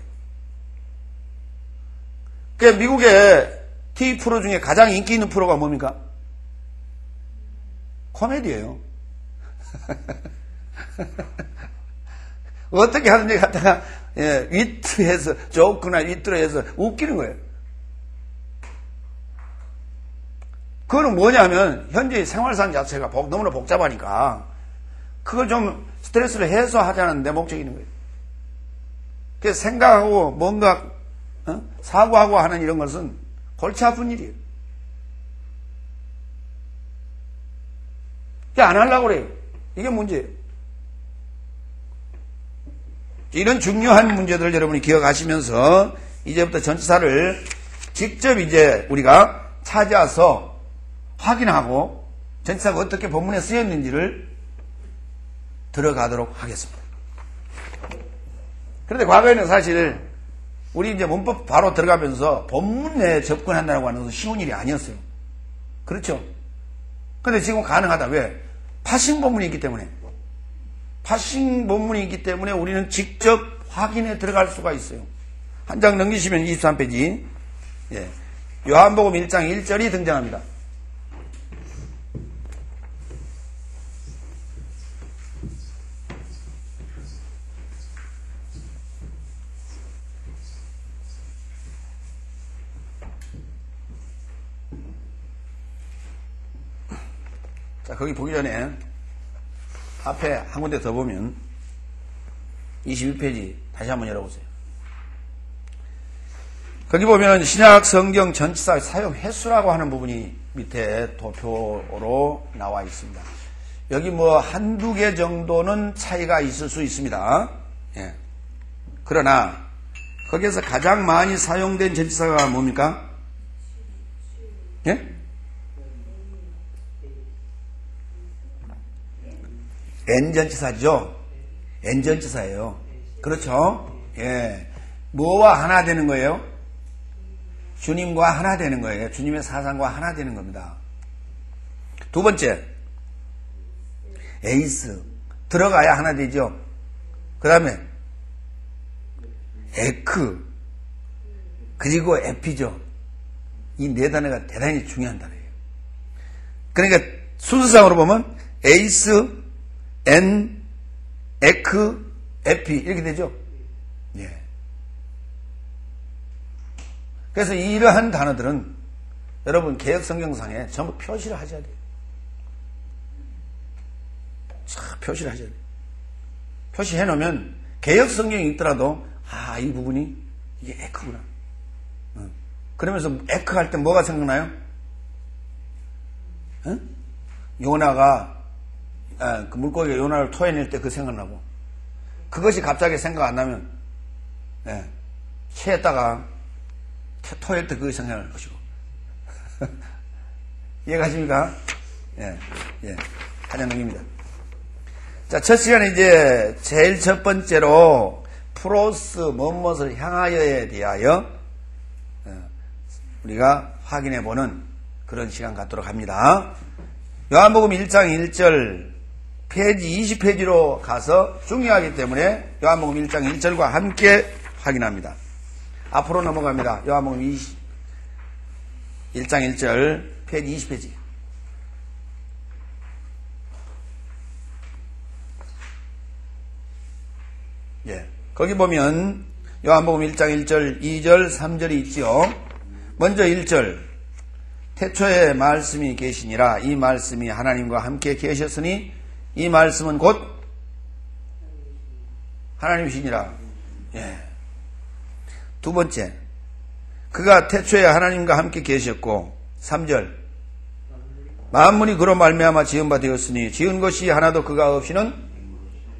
그러니까 미국의 TV 프로 중에 가장 인기 있는 프로가 뭡니까? 코미디예요. 어떻게 하든지 갖다가 위트해서, 조크나 위트로 해서 웃기는 거예요. 그거는 뭐냐면 현재 생활상 자체가 너무나 복잡하니까 그걸 좀 스트레스를 해소하자는 데 목적이 있는 거예요. 그래서 생각하고 뭔가 사고하고 하는 이런 것은 골치 아픈 일이에요. 그게 안 하려고 그래요. 이게 문제예요. 이런 중요한 문제들을 여러분이 기억하시면서 이제부터 전치사를 직접 이제 우리가 찾아서 확인하고 전치사가 어떻게 본문에 쓰였는지를 들어가도록 하겠습니다. 그런데 과거에는 사실 우리 이제 문법 바로 들어가면서 본문에 접근한다고 하는 것은 쉬운 일이 아니었어요. 그렇죠? 근데 지금 가능하다. 왜? 파싱 본문이 있기 때문에. 파싱 본문이 있기 때문에 우리는 직접 확인해 들어갈 수가 있어요. 한 장 넘기시면 23페이지. 예. 요한복음 1장 1절이 등장합니다. 자, 거기 보기 전에 앞에 한 군데 더 보면 21페이지 다시 한번 열어보세요. 거기 보면 신약 성경 전치사 사용 횟수라고 하는 부분이 밑에 도표로 나와 있습니다. 여기 뭐 한두 개 정도는 차이가 있을 수 있습니다. 예. 그러나 거기에서 가장 많이 사용된 전치사가 뭡니까? 예? N전치사죠. N전치사예요. 그렇죠? 예. 뭐와 하나 되는 거예요? 주님과 하나 되는 거예요. 주님의 사상과 하나 되는 겁니다. 두 번째, 에이스. 들어가야 하나 되죠. 그 다음에 에크, 그리고 에피죠. 이 네 단어가 대단히 중요한 단어예요. 그러니까 순서상으로 보면 에이스, 엔, 에크, 에피 이렇게 되죠. 예. 그래서 이러한 단어들은 여러분 개역 성경상에 전부 표시를 하셔야 돼요. 자, 표시를 하셔야 돼요. 표시해 놓으면 개역 성경이 있더라도 아, 이 부분이 이게 에크구나. 그러면서 에크 할 때 뭐가 생각나요? 요나가 그 물고기가 요나를 토해낼 때 그 생각나고, 그것이 갑자기 생각 안 나면 체했다가 토할 때 그게 생각날 것이고. 이해가십니까? 예, 하자 넘깁니다. 자, 첫 시간에 이제 제일 첫 번째로 프로스 무엇을 향하여에 대하여 우리가 확인해 보는 그런 시간 갖도록 합니다. 요한복음 1장 1절 페이지 20페이지로 가서 중요하기 때문에 요한복음 1장 1절과 함께 확인합니다. 앞으로 넘어갑니다. 요한복음 1장 1절 페이지 20페이지. 예. 거기 보면 요한복음 1장 1절, 2절, 3절이 있죠. 먼저 1절. 태초에 말씀이 계시니라. 이 말씀이 하나님과 함께 계셨으니 이 말씀은 곧 하나님이시니라. 예. 두 번째. 그가 태초에 하나님과 함께 계셨고 3절. 만물이 그로 말미암아 지은 바 되었으니 지은 것이 하나도 그가 없이는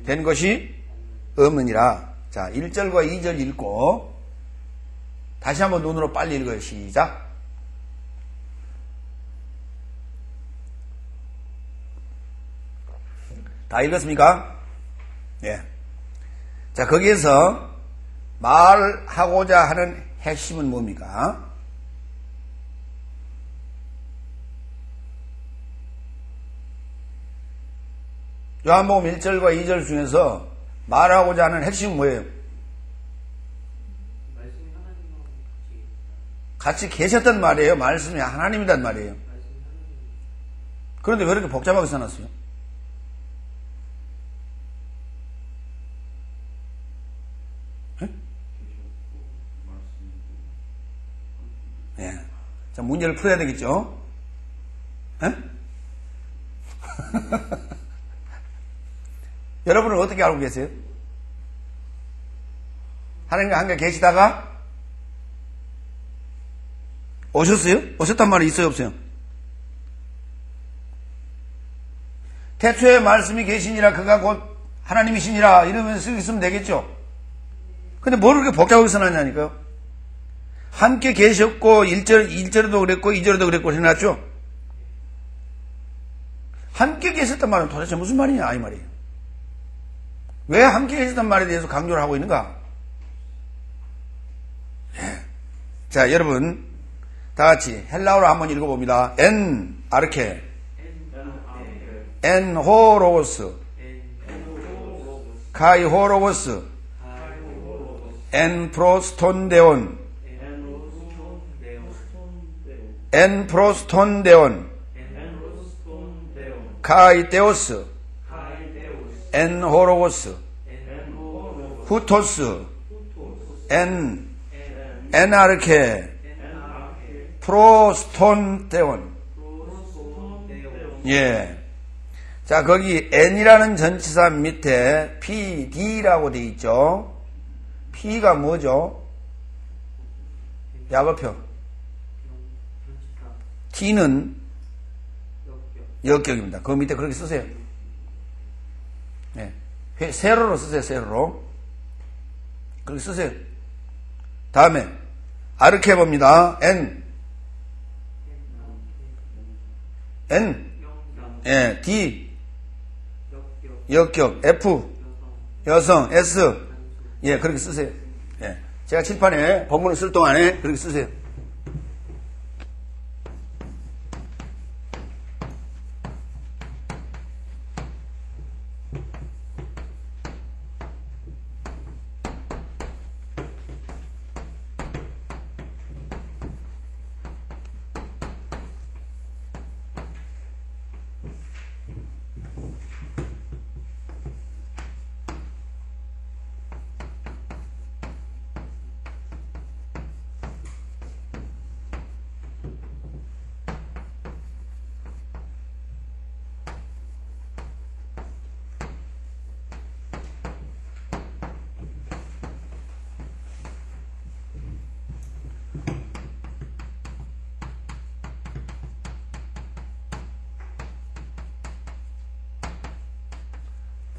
된 것이 없느니라. 자, 1절과 2절 읽고 다시 한번 눈으로 빨리 읽어요. 시작. 다 읽었습니까? 예. 자, 거기에서 말하고자 하는 핵심은 뭡니까? 요한복음 1절과 2절 중에서 말하고자 하는 핵심은 뭐예요? 같이 계셨단 말이에요. 말씀이 하나님이란 말이에요. 그런데 왜 이렇게 복잡하게 써놨어요? 예. 자, 문제를 풀어야 되겠죠? 여러분은 어떻게 알고 계세요? 하나님과 함께 계시다가 오셨어요? 오셨단 말이 있어요, 없어요? 태초에 말씀이 계시니라 그가 곧 하나님이시니라 이러면서 있으면 되겠죠? 근데 뭘 그렇게 복잡하게 써놨냐니까요? 함께 계셨고 1절에도 그랬고 2절에도 그랬고 해놨죠? 함께 계셨단 말은 도대체 무슨 말이냐 이 말이에요. 왜 함께 계셨단 말에 대해서 강조를 하고 있는가? 예. 자, 여러분 다 같이 헬라어로 한번 읽어봅니다. 엔 아르케, 엔 호로고스, 카이 호로고스, 엔 프로스톤데온, 엔 프로스톤데온, 카이 데오스, 엔 호로고스, 후토스, 엔 아르케, 프로스톤데온. 예. 자, 거기 n이라는 전치사 밑에 pd라고 돼 있죠. p가 뭐죠? 약어표. t는 역격입니다. 그 밑에 그렇게 쓰세요. 네. 세로로 쓰세요. 세로로. 그렇게 쓰세요. 다음에 아르케 봅니다. n. 예, d. 역격. f. 여성. s. 예, 그렇게 쓰세요. 예. 제가 칠판에 본문을 쓸 동안에 그렇게 쓰세요.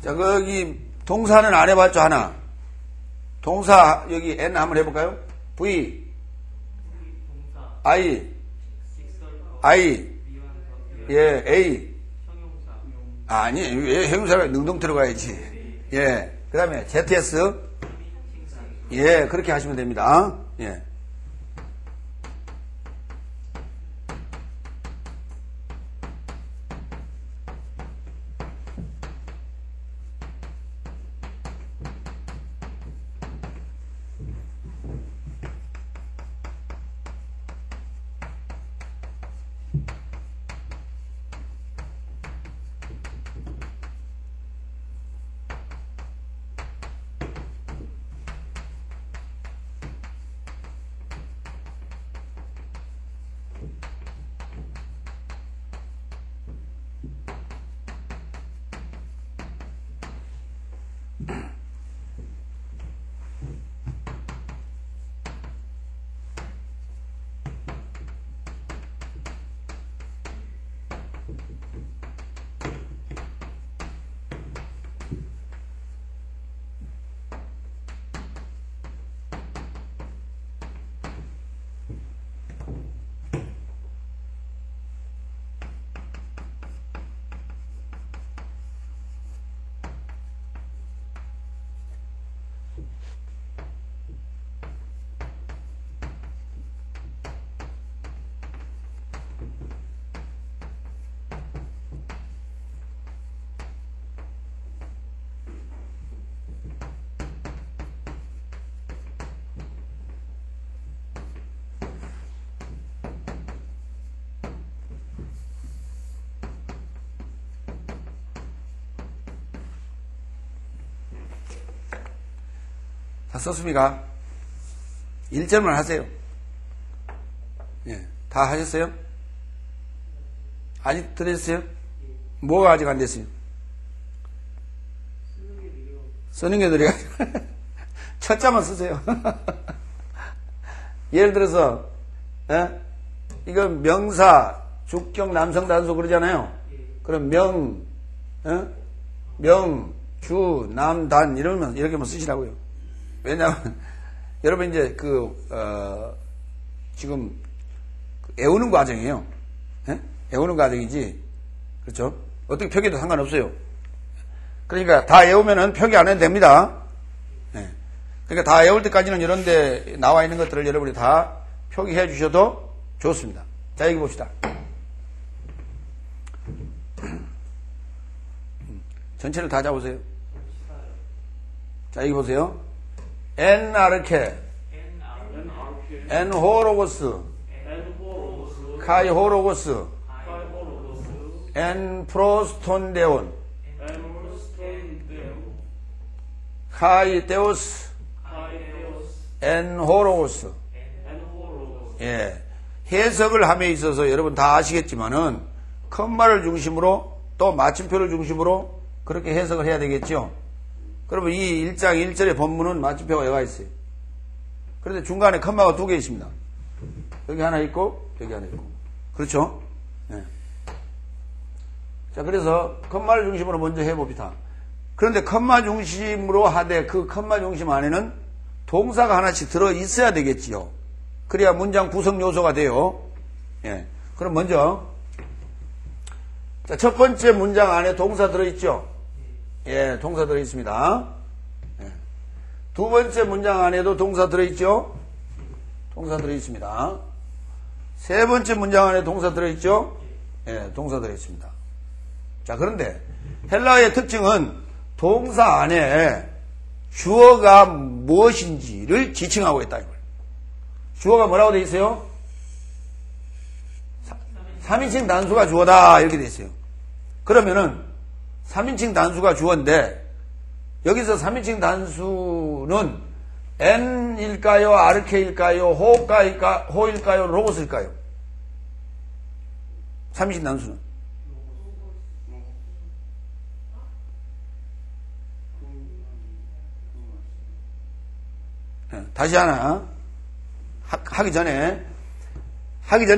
자, 거기 동사는 안 해봤죠, 하나. 동사 여기 N 한번 해볼까요? V, I, 예, A. 아니, 왜 형용사가 능동 들어가야지. 예, 그 다음에 ZS. 예, 그렇게 하시면 됩니다. 예. 다 썼습니까? 1절만 하세요. 예, 다 하셨어요? 아직 들으셨어요? 뭐가 아직 안 됐어요? 쓰는 게 느려가지고. 첫 자만 쓰세요. 예를 들어서, 이건 명사, 주격, 남성, 단수 그러잖아요. 그럼 명, 주, 남, 단, 이러면, 이렇게만 쓰시라고요. 왜냐하면, 여러분 이제 지금, 애우는 과정이에요. 애우는 과정이지. 그렇죠? 어떻게 표기해도 상관없어요. 그러니까 다 외우면은 표기 안 해도 됩니다. 그러니까 다 외울 때까지는 이런 데 나와 있는 것들을 여러분이 다 표기해 주셔도 좋습니다. 자, 여기 봅시다. 전체를 다 잡으세요. 자, 여기 보세요. N 아르케, N 호로고스, 카이 호로고스, N 프로스톤데온, 카이 데오스, N 호로고스. 예. 해석을 함에 있어서 여러분 다 아시겠지만은 큰 말을 중심으로 또 마침표를 중심으로 그렇게 해석을 해야 되겠죠. 그러면 이 1장 1절의 본문은 마침표가 여가 있어요. 그런데 중간에 컴마가 두 개 있습니다. 여기 하나 있고 여기 하나 있고. 그렇죠? 네. 자, 그래서 컴마를 중심으로 먼저 해봅시다. 그런데 컴마 중심으로 하되 그 컴마 중심 안에는 동사가 하나씩 들어 있어야 되겠지요. 그래야 문장 구성 요소가 돼요. 예. 그럼 먼저 자, 첫 번째 문장 안에 동사 들어있죠? 예, 동사 들어있습니다. 예. 두 번째 문장 안에도 동사 들어있죠? 동사 들어있습니다. 세 번째 문장 안에 동사 들어있죠? 예, 동사 들어있습니다. 자, 그런데 헬라어의 특징은 동사 안에 주어가 무엇인지를 지칭하고 있다. 이걸. 주어가 뭐라고 되어 있어요? 3인칭 단수가 주어다. 이렇게 되어 있어요. 그러면은 3인칭 단수가 주어인데 여기서 3인칭 단수는 N일까요? 아르케일까요? 호일까요? 로고스일까요? 3인칭 단수는 다시 하나 하기 전에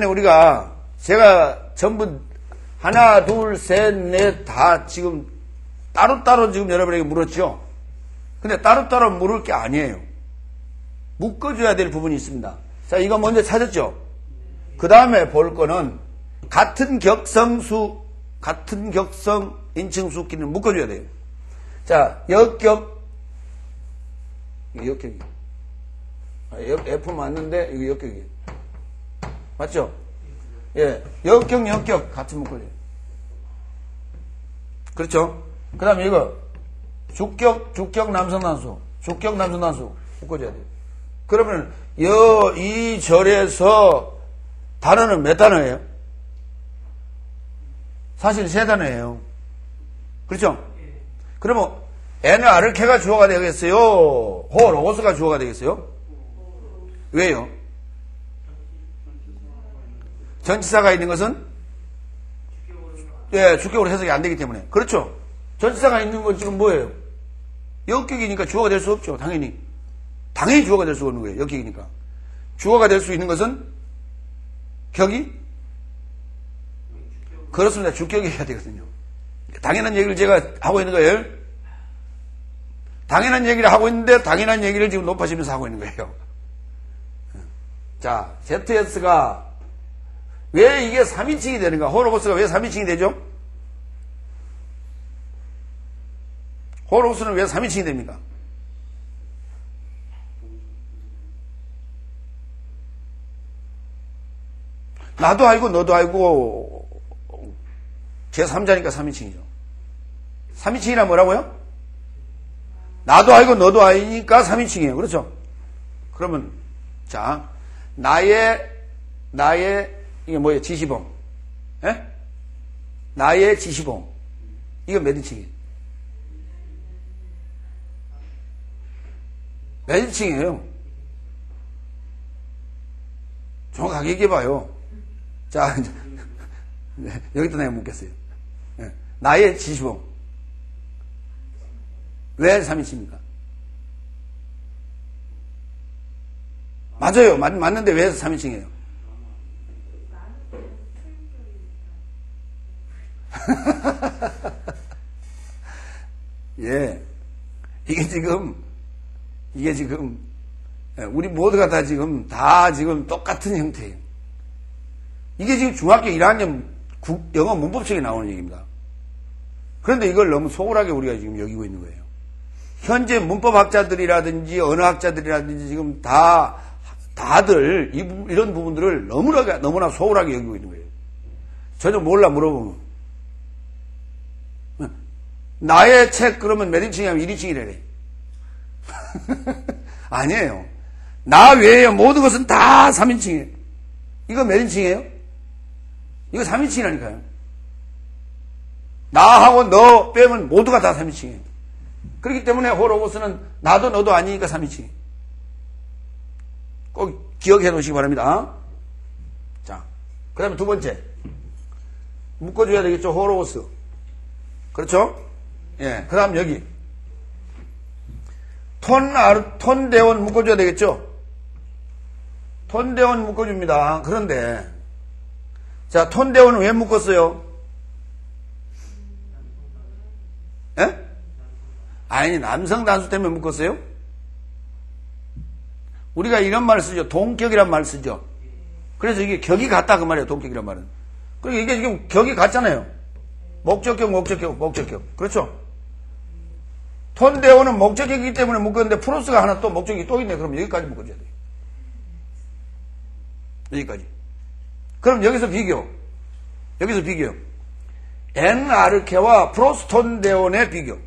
우리가 제가 전부 하나 둘 셋 넷 다 지금 따로따로 지금 여러분에게 물었죠. 근데 따로따로 물을 게 아니에요. 묶어줘야 될 부분이 있습니다. 자, 이거 먼저 찾았죠. 그 다음에 볼 거는 같은 격성 인칭수끼리는 묶어줘야 돼요. 자, 역격 F 맞는데 이거 역격이에요. 맞죠? 예, 역격 같이 묶어줘요. 그렇죠? 그 다음에 이거 주격 남성단수 묶어줘야 돼요. 그러면 이 절에서 단어는 몇 단어예요? 사실 세 단어예요. 그렇죠? 그러면 N은 아르케가 주어가 되겠어요? 호 로고스가 주어가 되겠어요? 왜요? 전치사가 있는 것은 예, 주격으로 해석이 안 되기 때문에. 그렇죠? 전치사가 있는 건 지금 뭐예요? 역격이니까 주어가 될 수 없죠. 당연히 주어가 될 수가 없는 거예요. 역격이니까. 주어가 될 수 있는 것은 격이? 그렇습니다. 주격이 해야 되거든요. 당연한 얘기를 제가 하고 있는 거예요. 당연한 얘기를 하고 있는데 당연한 얘기를 지금 높아지면서 하고 있는 거예요. 자, ZS가 왜 이게 3인칭이 되는가? 호로보스가 왜 3인칭이 되죠? 호로보스는 왜 3인칭이 됩니까? 나도 알고 너도 알고 제3자니까 3인칭이죠. 3인칭이란 뭐라고요? 나도 알고 너도 알니까 3인칭이에요. 그렇죠? 그러면 자, 나의 이게 뭐예요? 지시봉. 예? 나의 지시봉. 이거 몇 인칭이에요? 몇 인칭이에요? 정확하게 얘기해봐요. 자, 여기다 내가 묻겠어요. 예. 나의 지시봉. 왜 3인칭입니까? 맞아요. 맞는데 왜 3인칭이에요? 예. 이게 지금 우리 모두가 다 지금 똑같은 형태예요. 이게 지금 중학교 1학년 영어 문법책에 나오는 얘기입니다. 그런데 이걸 너무 소홀하게 우리가 지금 여기고 있는 거예요. 현재 문법학자들이라든지 언어학자들이라든지 지금 다들 이런 부분들을 너무나 소홀하게 여기고 있는 거예요. 전혀 몰라 물어보면. 나의 책 그러면 몇 인칭이냐면 1인칭이래래. 아니에요. 나 외에 모든 것은 다 3인칭이에요. 이거 몇 인칭이에요? 이거 3인칭이라니까요. 나하고 너 빼면 모두가 다 3인칭이에요. 그렇기 때문에 호로고스는 나도 너도 아니니까 3인칭이에요. 꼭 기억해 놓으시기 바랍니다. 자, 그 다음에 두 번째. 묶어줘야 되겠죠, 호로고스. 그렇죠? 예. 그 다음 여기. 톤 대원 묶어줘야 되겠죠? 톤 대원 묶어줍니다. 그런데, 자, 톤 대원은 왜 묶었어요? 예? 아니, 남성 단수 때문에 묶었어요? 우리가 이런 말을 쓰죠. 동격이란 말을 쓰죠. 그래서 이게 격이 같다 그 말이에요. 동격이란 말은. 그리고 이게 지금 격이 같잖아요. 목적격, 목적격, 목적격. 그렇죠? 톤 대원은 목적격이기 때문에 묶었는데 프로스가 하나 또 목적이 또 있네. 그럼 여기까지 묶어줘야 돼요. 여기까지. 그럼 여기서 비교. 여기서 비교. NRK와 프로스 톤 대원의 비교.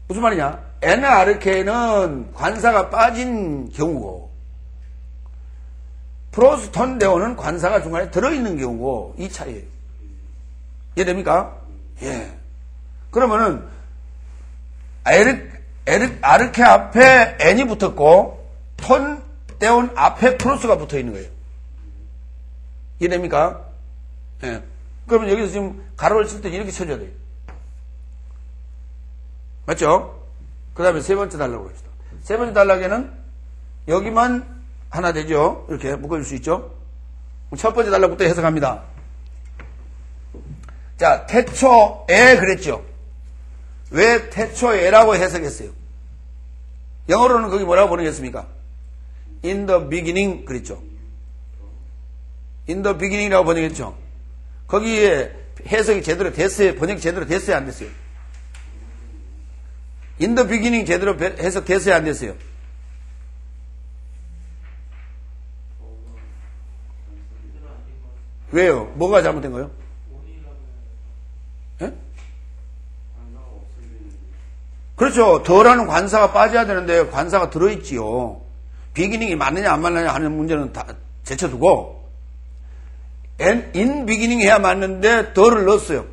무슨 말이냐? NRK는 관사가 빠진 경우고 프로스 톤 대원은 관사가 중간에 들어있는 경우고 이 차이예요. 이해됩니까? 예. 그러면은 아르케 앞에 n이 붙었고 톤 대원 앞에 프로스가 붙어있는 거예요. 이해됩니까? 예. 그러면 여기서 지금 가로를 칠 때 이렇게 쳐줘야 돼요. 맞죠? 그 다음에 세 번째 단락으로 갑시다. 세 번째 단락에는 여기만 하나 되죠? 이렇게 묶어줄 수 있죠? 첫 번째 단락부터 해석합니다. 자, 태초에 그랬죠? 왜 태초에라고 해석했어요? 영어로는 거기 뭐라고 번역했습니까? In the beginning 그랬죠? In the beginning이라고 번역했죠? 거기에 해석이 제대로 됐어요? 번역이 제대로 됐어요? 안 됐어요? In the beginning 제대로 해석됐어요? 안 됐어요? 왜요? 뭐가 잘못된 거예요? 예? 그렇죠. 더라는 관사가 빠져야 되는데 관사가 들어있지요. 비기닝이 맞느냐 안 맞느냐 하는 문제는 다 제쳐두고 in beginning 해야 맞는데 더를 넣었어요.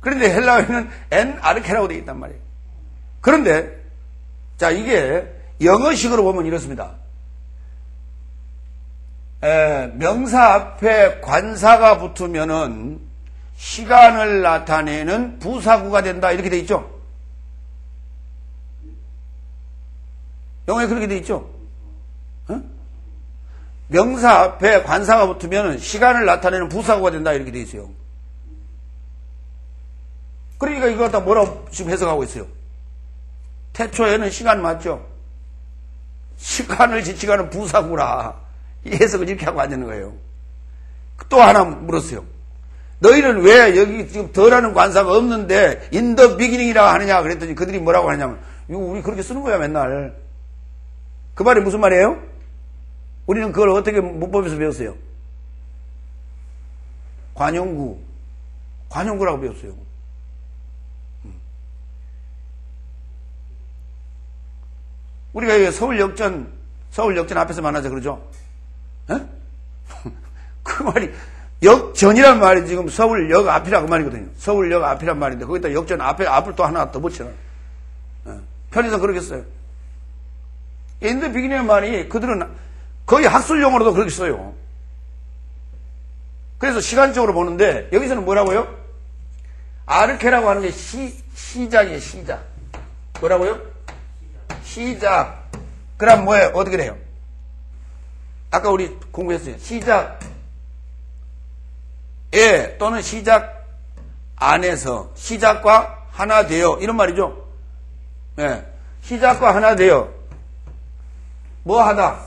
그런데 헬라어에는 n 아르케라고 되어 있단 말이에요. 그런데 자 이게 영어식으로 보면 이렇습니다. 명사 앞에 관사가 붙으면은 시간을 나타내는 부사구가 된다 이렇게 돼 있죠. 영어에 그렇게 돼 있죠. 어? 명사 앞에 관사가 붙으면 시간을 나타내는 부사구가 된다 이렇게 돼 있어요. 그러니까 이거 갖다 뭐라고 지금 해석하고 있어요? 태초에는 시간 맞죠? 시간을 지칭하는 부사구라. 이 해석을 이렇게 하고 앉는 거예요. 또 하나 물었어요. 너희는 왜 여기 지금 더라는 관사가 없는데 in the beginning이라고 하느냐 그랬더니 그들이 뭐라고 하냐면 이거 우리 그렇게 쓰는 거야 맨날. 그 말이 무슨 말이에요? 우리는 그걸 어떻게 문법에서 배웠어요? 관용구라고 배웠어요. 우리가 서울역전 앞에서 만나자 그러죠? 에? 그 말이 역전이란 말이 지금 서울역 앞이라고 말이거든요. 서울역 앞이란 말인데 거기다 역전 앞을 또 하나 더 붙여놔. 편의상 그렇게 써요. 인더 비기닝 말이 그들은 거의 학술용어로도 그렇게 써요. 그래서 시간적으로 보는데 여기서는 뭐라고요? 아르케라고 하는 게 시작이에요. 시작. 뭐라고요? 시작. 그럼 뭐예요? 어떻게 돼요? 아까 우리 공부했어요. 시작. 예, 또는 시작 안에서 시작과 하나 되어 이런 말이죠. 예, 시작과 하나 되어 뭐 하다.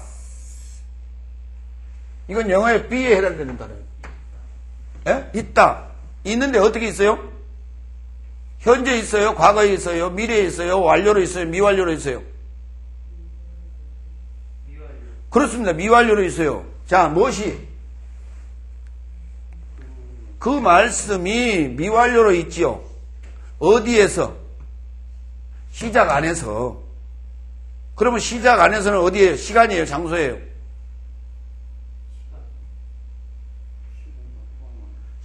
이건 영어의 be에 해당되는 단어예요. 예? 있다. 있는데 어떻게 있어요? 현재 있어요? 과거에 있어요? 미래에 있어요? 완료로 있어요? 미완료로 있어요? 그렇습니다. 미완료로 있어요. 자, 무엇이? 그 말씀이 미완료로 있지요. 어디에서? 시작 안에서. 그러면 시작 안에서는 어디에요? 시간이에요? 장소예요?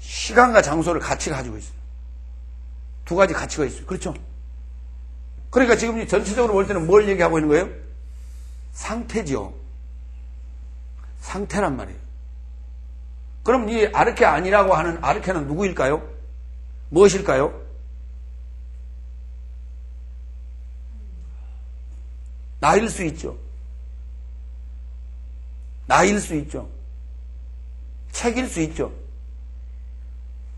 시간과 장소를 같이 가지고 있어요. 두 가지 가치가 있어요. 그렇죠? 그러니까 지금 전체적으로 볼 때는 뭘 얘기하고 있는 거예요? 상태죠. 상태란 말이에요. 그럼 이 아르케 아니라고 하는 아르케는 누구일까요? 무엇일까요? 나일 수 있죠. 나일 수 있죠. 책일 수 있죠.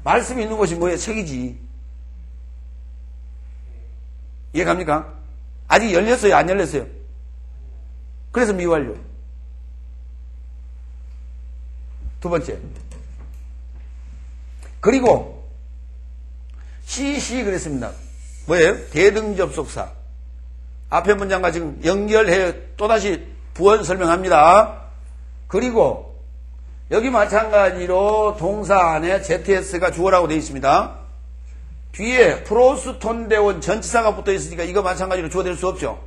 말씀이 있는 것이 뭐예요? 책이지. 이해갑니까? 아직 열렸어요? 안 열렸어요? 그래서 미완료. 두 번째. 그리고 시시 그랬습니다. 뭐예요? 대등접속사. 앞에 문장과 지금 연결해 또다시 부연 설명합니다. 그리고 여기 마찬가지로 동사 안에 ZS가 주어라고 되어 있습니다. 뒤에 프로스톤데온 전치사가 붙어 있으니까 이거 마찬가지로 주어 될 수 없죠.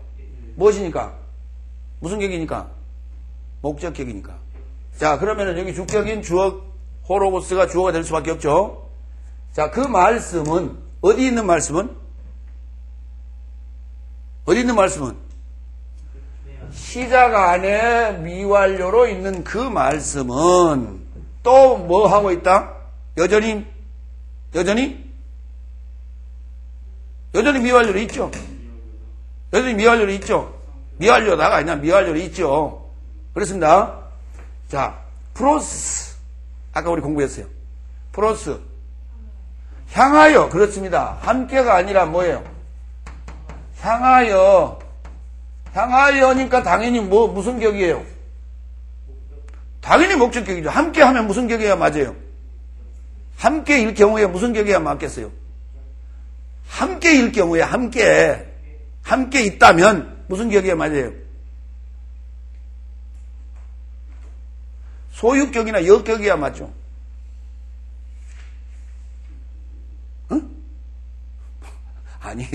무엇이니까? 무슨 격이니까? 목적격이니까. 자, 그러면은 여기 주격인 주어 호로고스가 주어가 될 수밖에 없죠. 자, 그 말씀은 어디 있는 말씀은? 어디 있는 말씀은? 시작 안에 미완료로 있는 그 말씀은 또 뭐 하고 있다? 여전히 미완료로 있죠. 여전히 미완료로 있죠. 미완료다가 아니라 미완료로 있죠. 그렇습니다. 자, 프로스. 아까 우리 공부했어요. 프로스. 향하여. 그렇습니다. 함께가 아니라 뭐예요? 향하여. 향하여니까 당연히 무슨 격이에요? 당연히 목적격이죠. 함께 하면 무슨 격이야 맞아요? 함께일 경우에 무슨 격이야 맞겠어요? 함께일 경우에 함께 있다면 무슨 격이야 맞아요? 소유격이나 역격이야 맞죠? 응? 아니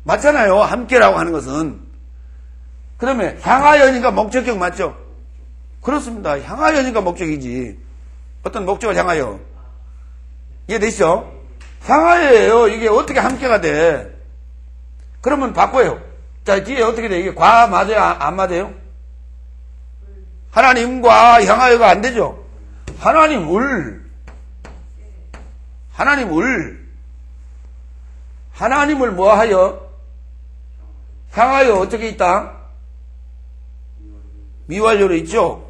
맞잖아요. 함께라고 하는 것은. 그러면 향하여니까 목적격 맞죠? 그렇습니다. 향하여니까 목적이지. 어떤 목적을 향하여. 이해되시죠? 향하여예요. 이게 어떻게 함께가 돼? 그러면 바꿔요. 자, 뒤에 어떻게 돼? 이게 과 맞아요? 안 맞아요? 하나님과 향하여가 안 되죠? 하나님을 뭐하여? 향하여 어떻게 있다? 미완료로 있죠?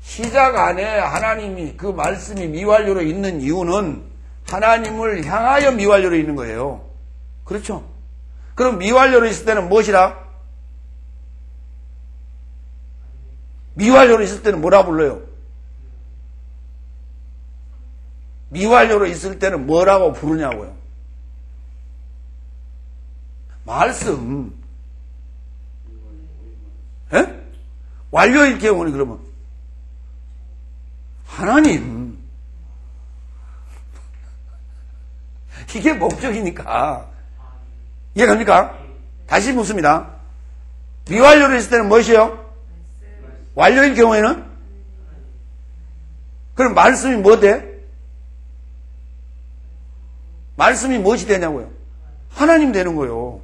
시작 안에 하나님이 그 말씀이 미완료로 있는 이유는 하나님을 향하여 미완료로 있는 거예요. 그렇죠? 그럼 미완료로 있을 때는 무엇이라? 미완료로 있을 때는 뭐라 불러요? 미완료로 있을 때는 뭐라고 부르냐고요? 말씀. 에? 완료일 경우는 그러면 하나님. 이게 목적이니까. 이해갑니까? 다시 묻습니다. 미완료로 있을 때는 무엇이요? 완료일 경우에는? 그럼 말씀이 뭐 돼? 말씀이 무엇이 되냐고요? 하나님 되는 거예요.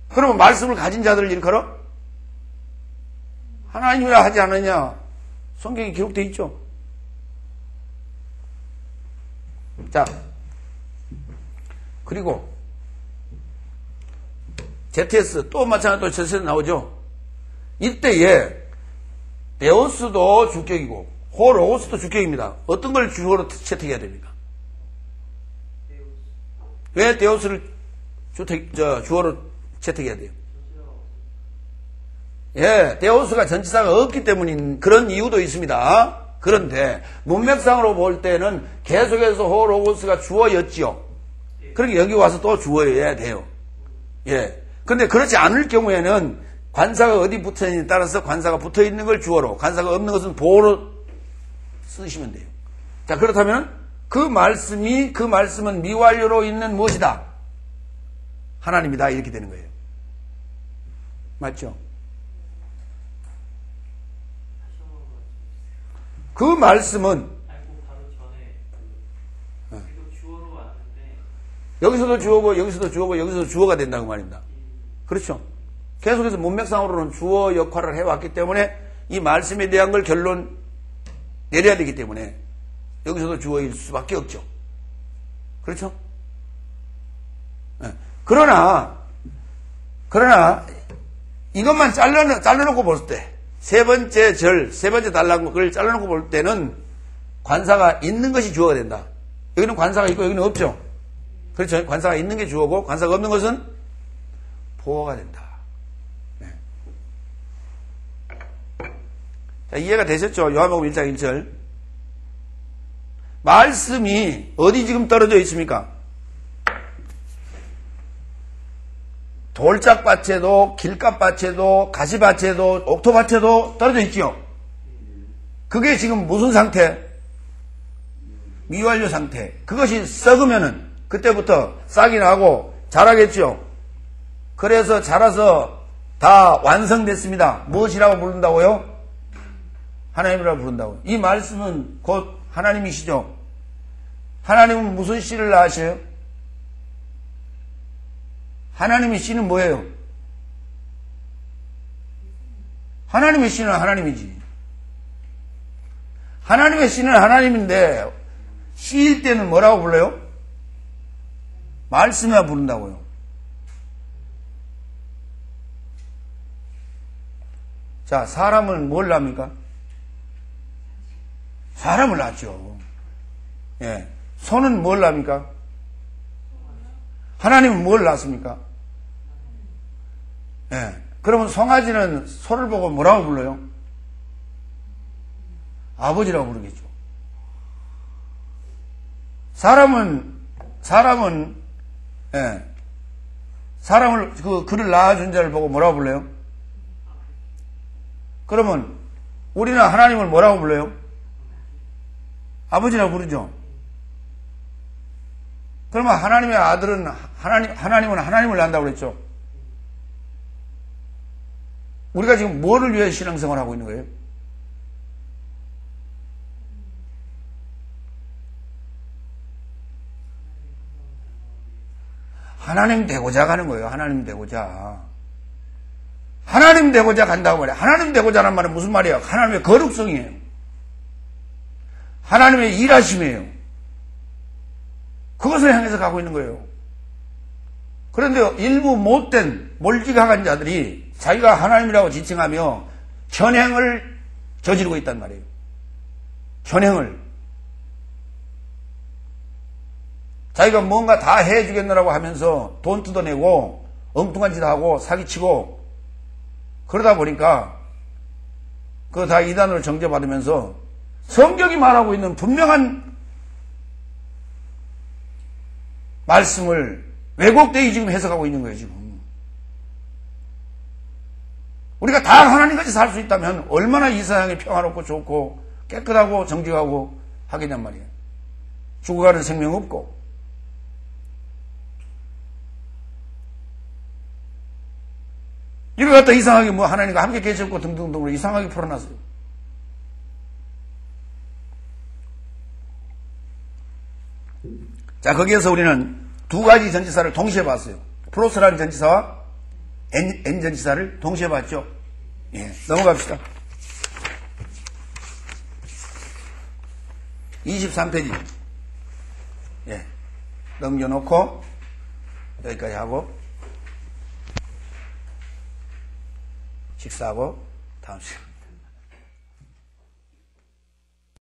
그러면 말씀을 가진 자들을 일컬어? 하나님이라 하지 않느냐? 성경에 기록되어 있죠. 자, 그리고 ZS 또 마찬가지로 ZS 나오죠. 이때에 데오스도 주격이고 호로고스도 주격입니다. 어떤 걸 주어로 채택해야 됩니까? 왜 데오스를 주어로 채택해야 돼요? 예, 데오스가 전치사가 없기 때문인 그런 이유도 있습니다. 그런데 문맥상으로 볼 때는 계속해서 호로고스가 주어였지요. 그러니까 여기 와서 또 주어여야 돼요. 예. 근데 그렇지 않을 경우에는 관사가 어디 붙어 있느냐에 따라서 관사가 붙어 있는 걸 주어로, 관사가 없는 것은 보어로 쓰시면 돼요. 자, 그렇다면 그 말씀은 미완료로 있는 무엇이다? 하나님이다. 이렇게 되는 거예요. 맞죠? 그 말씀은 여기서도 주어고 여기서도 주어고 여기서도 주어가 된다고 말입니다. 그렇죠? 계속해서 문맥상으로는 주어 역할을 해왔기 때문에 이 말씀에 대한 걸 결론 내려야 되기 때문에 여기서도 주어일 수밖에 없죠. 그렇죠? 네. 그러나 이것만 잘라놓고 볼 때, 세 번째 단락을 잘라놓고 볼 때는 관사가 있는 것이 주어가 된다. 여기는 관사가 있고 여기는 없죠. 그렇죠? 관사가 있는 게 주어고 관사가 없는 것은 보어가 된다. 네. 자, 이해가 되셨죠? 요한복음 1장 1절. 말씀이 어디 지금 떨어져 있습니까? 돌짝밭에도 길가밭에도 가시밭에도 옥토밭에도 떨어져 있지요. 그게 지금 무슨 상태? 미완료 상태. 그것이 썩으면은 그때부터 싹이 나고 자라겠죠. 그래서 자라서 다 완성됐습니다. 무엇이라고 부른다고요? 하나님이라고 부른다고요. 이 말씀은 곧 하나님이시죠. 하나님은 무슨 씨를 낳으셔요? 하나님의 씨는 뭐예요? 하나님의 씨는 하나님이지. 하나님의 씨는 하나님인데 씨일 때는 뭐라고 불러요? 말씀이라 부른다고요. 자, 사람은 뭘 낳습니까? 사람을 낳죠. 예. 소는 뭘 낳습니까? 하나님은 뭘 낳습니까? 예. 그러면 송아지는 소를 보고 뭐라고 불러요? 아버지라고 부르겠죠. 사람은 예. 사람을 그를 낳아준 자를 보고 뭐라고 불러요? 그러면 우리는 하나님을 뭐라고 불러요? 아버지라고 부르죠. 그러면 하나님의 아들은 하나님은 하나님을 낳는다고 그랬죠. 우리가 지금 뭐를 위해 신앙생활을 하고 있는 거예요? 하나님 되고자 가는 거예요. 하나님 되고자. 하나님 되고자 간다고 말해요. 하나님 되고자라는 말은 무슨 말이에요? 하나님의 거룩성이에요. 하나님의 일하심이에요. 그것을 향해서 가고 있는 거예요. 그런데 일부 못된 몰지각한 자들이 자기가 하나님이라고 지칭하며 현행을 저지르고 있단 말이에요. 현행을. 자기가 뭔가 다 해주겠느라고 하면서 돈 뜯어내고 엉뚱한 짓 하고 사기치고 그러다 보니까 그거 다 이단으로 정죄받으면서 성경이 말하고 있는 분명한 말씀을 왜곡되게 지금 해석하고 있는 거예요, 지금. 우리가 다 하나님같이 살 수 있다면 얼마나 이 세상이 평화롭고 좋고 깨끗하고 정직하고 하겠냔 말이에요. 죽어가는 생명 없고. 이걸 갖다 이상하게 뭐 하나님과 함께 계셨고 등등등으로 이상하게 풀어놨어요. 자, 거기에서 우리는 두 가지 전치사를 동시에 봤어요. 프로스라는 전치사와 N 전치사를 동시에 봤죠. 예, 넘어갑시다. 23페이지. 예, 넘겨놓고 여기까지 하고 식사하고 다음 시간.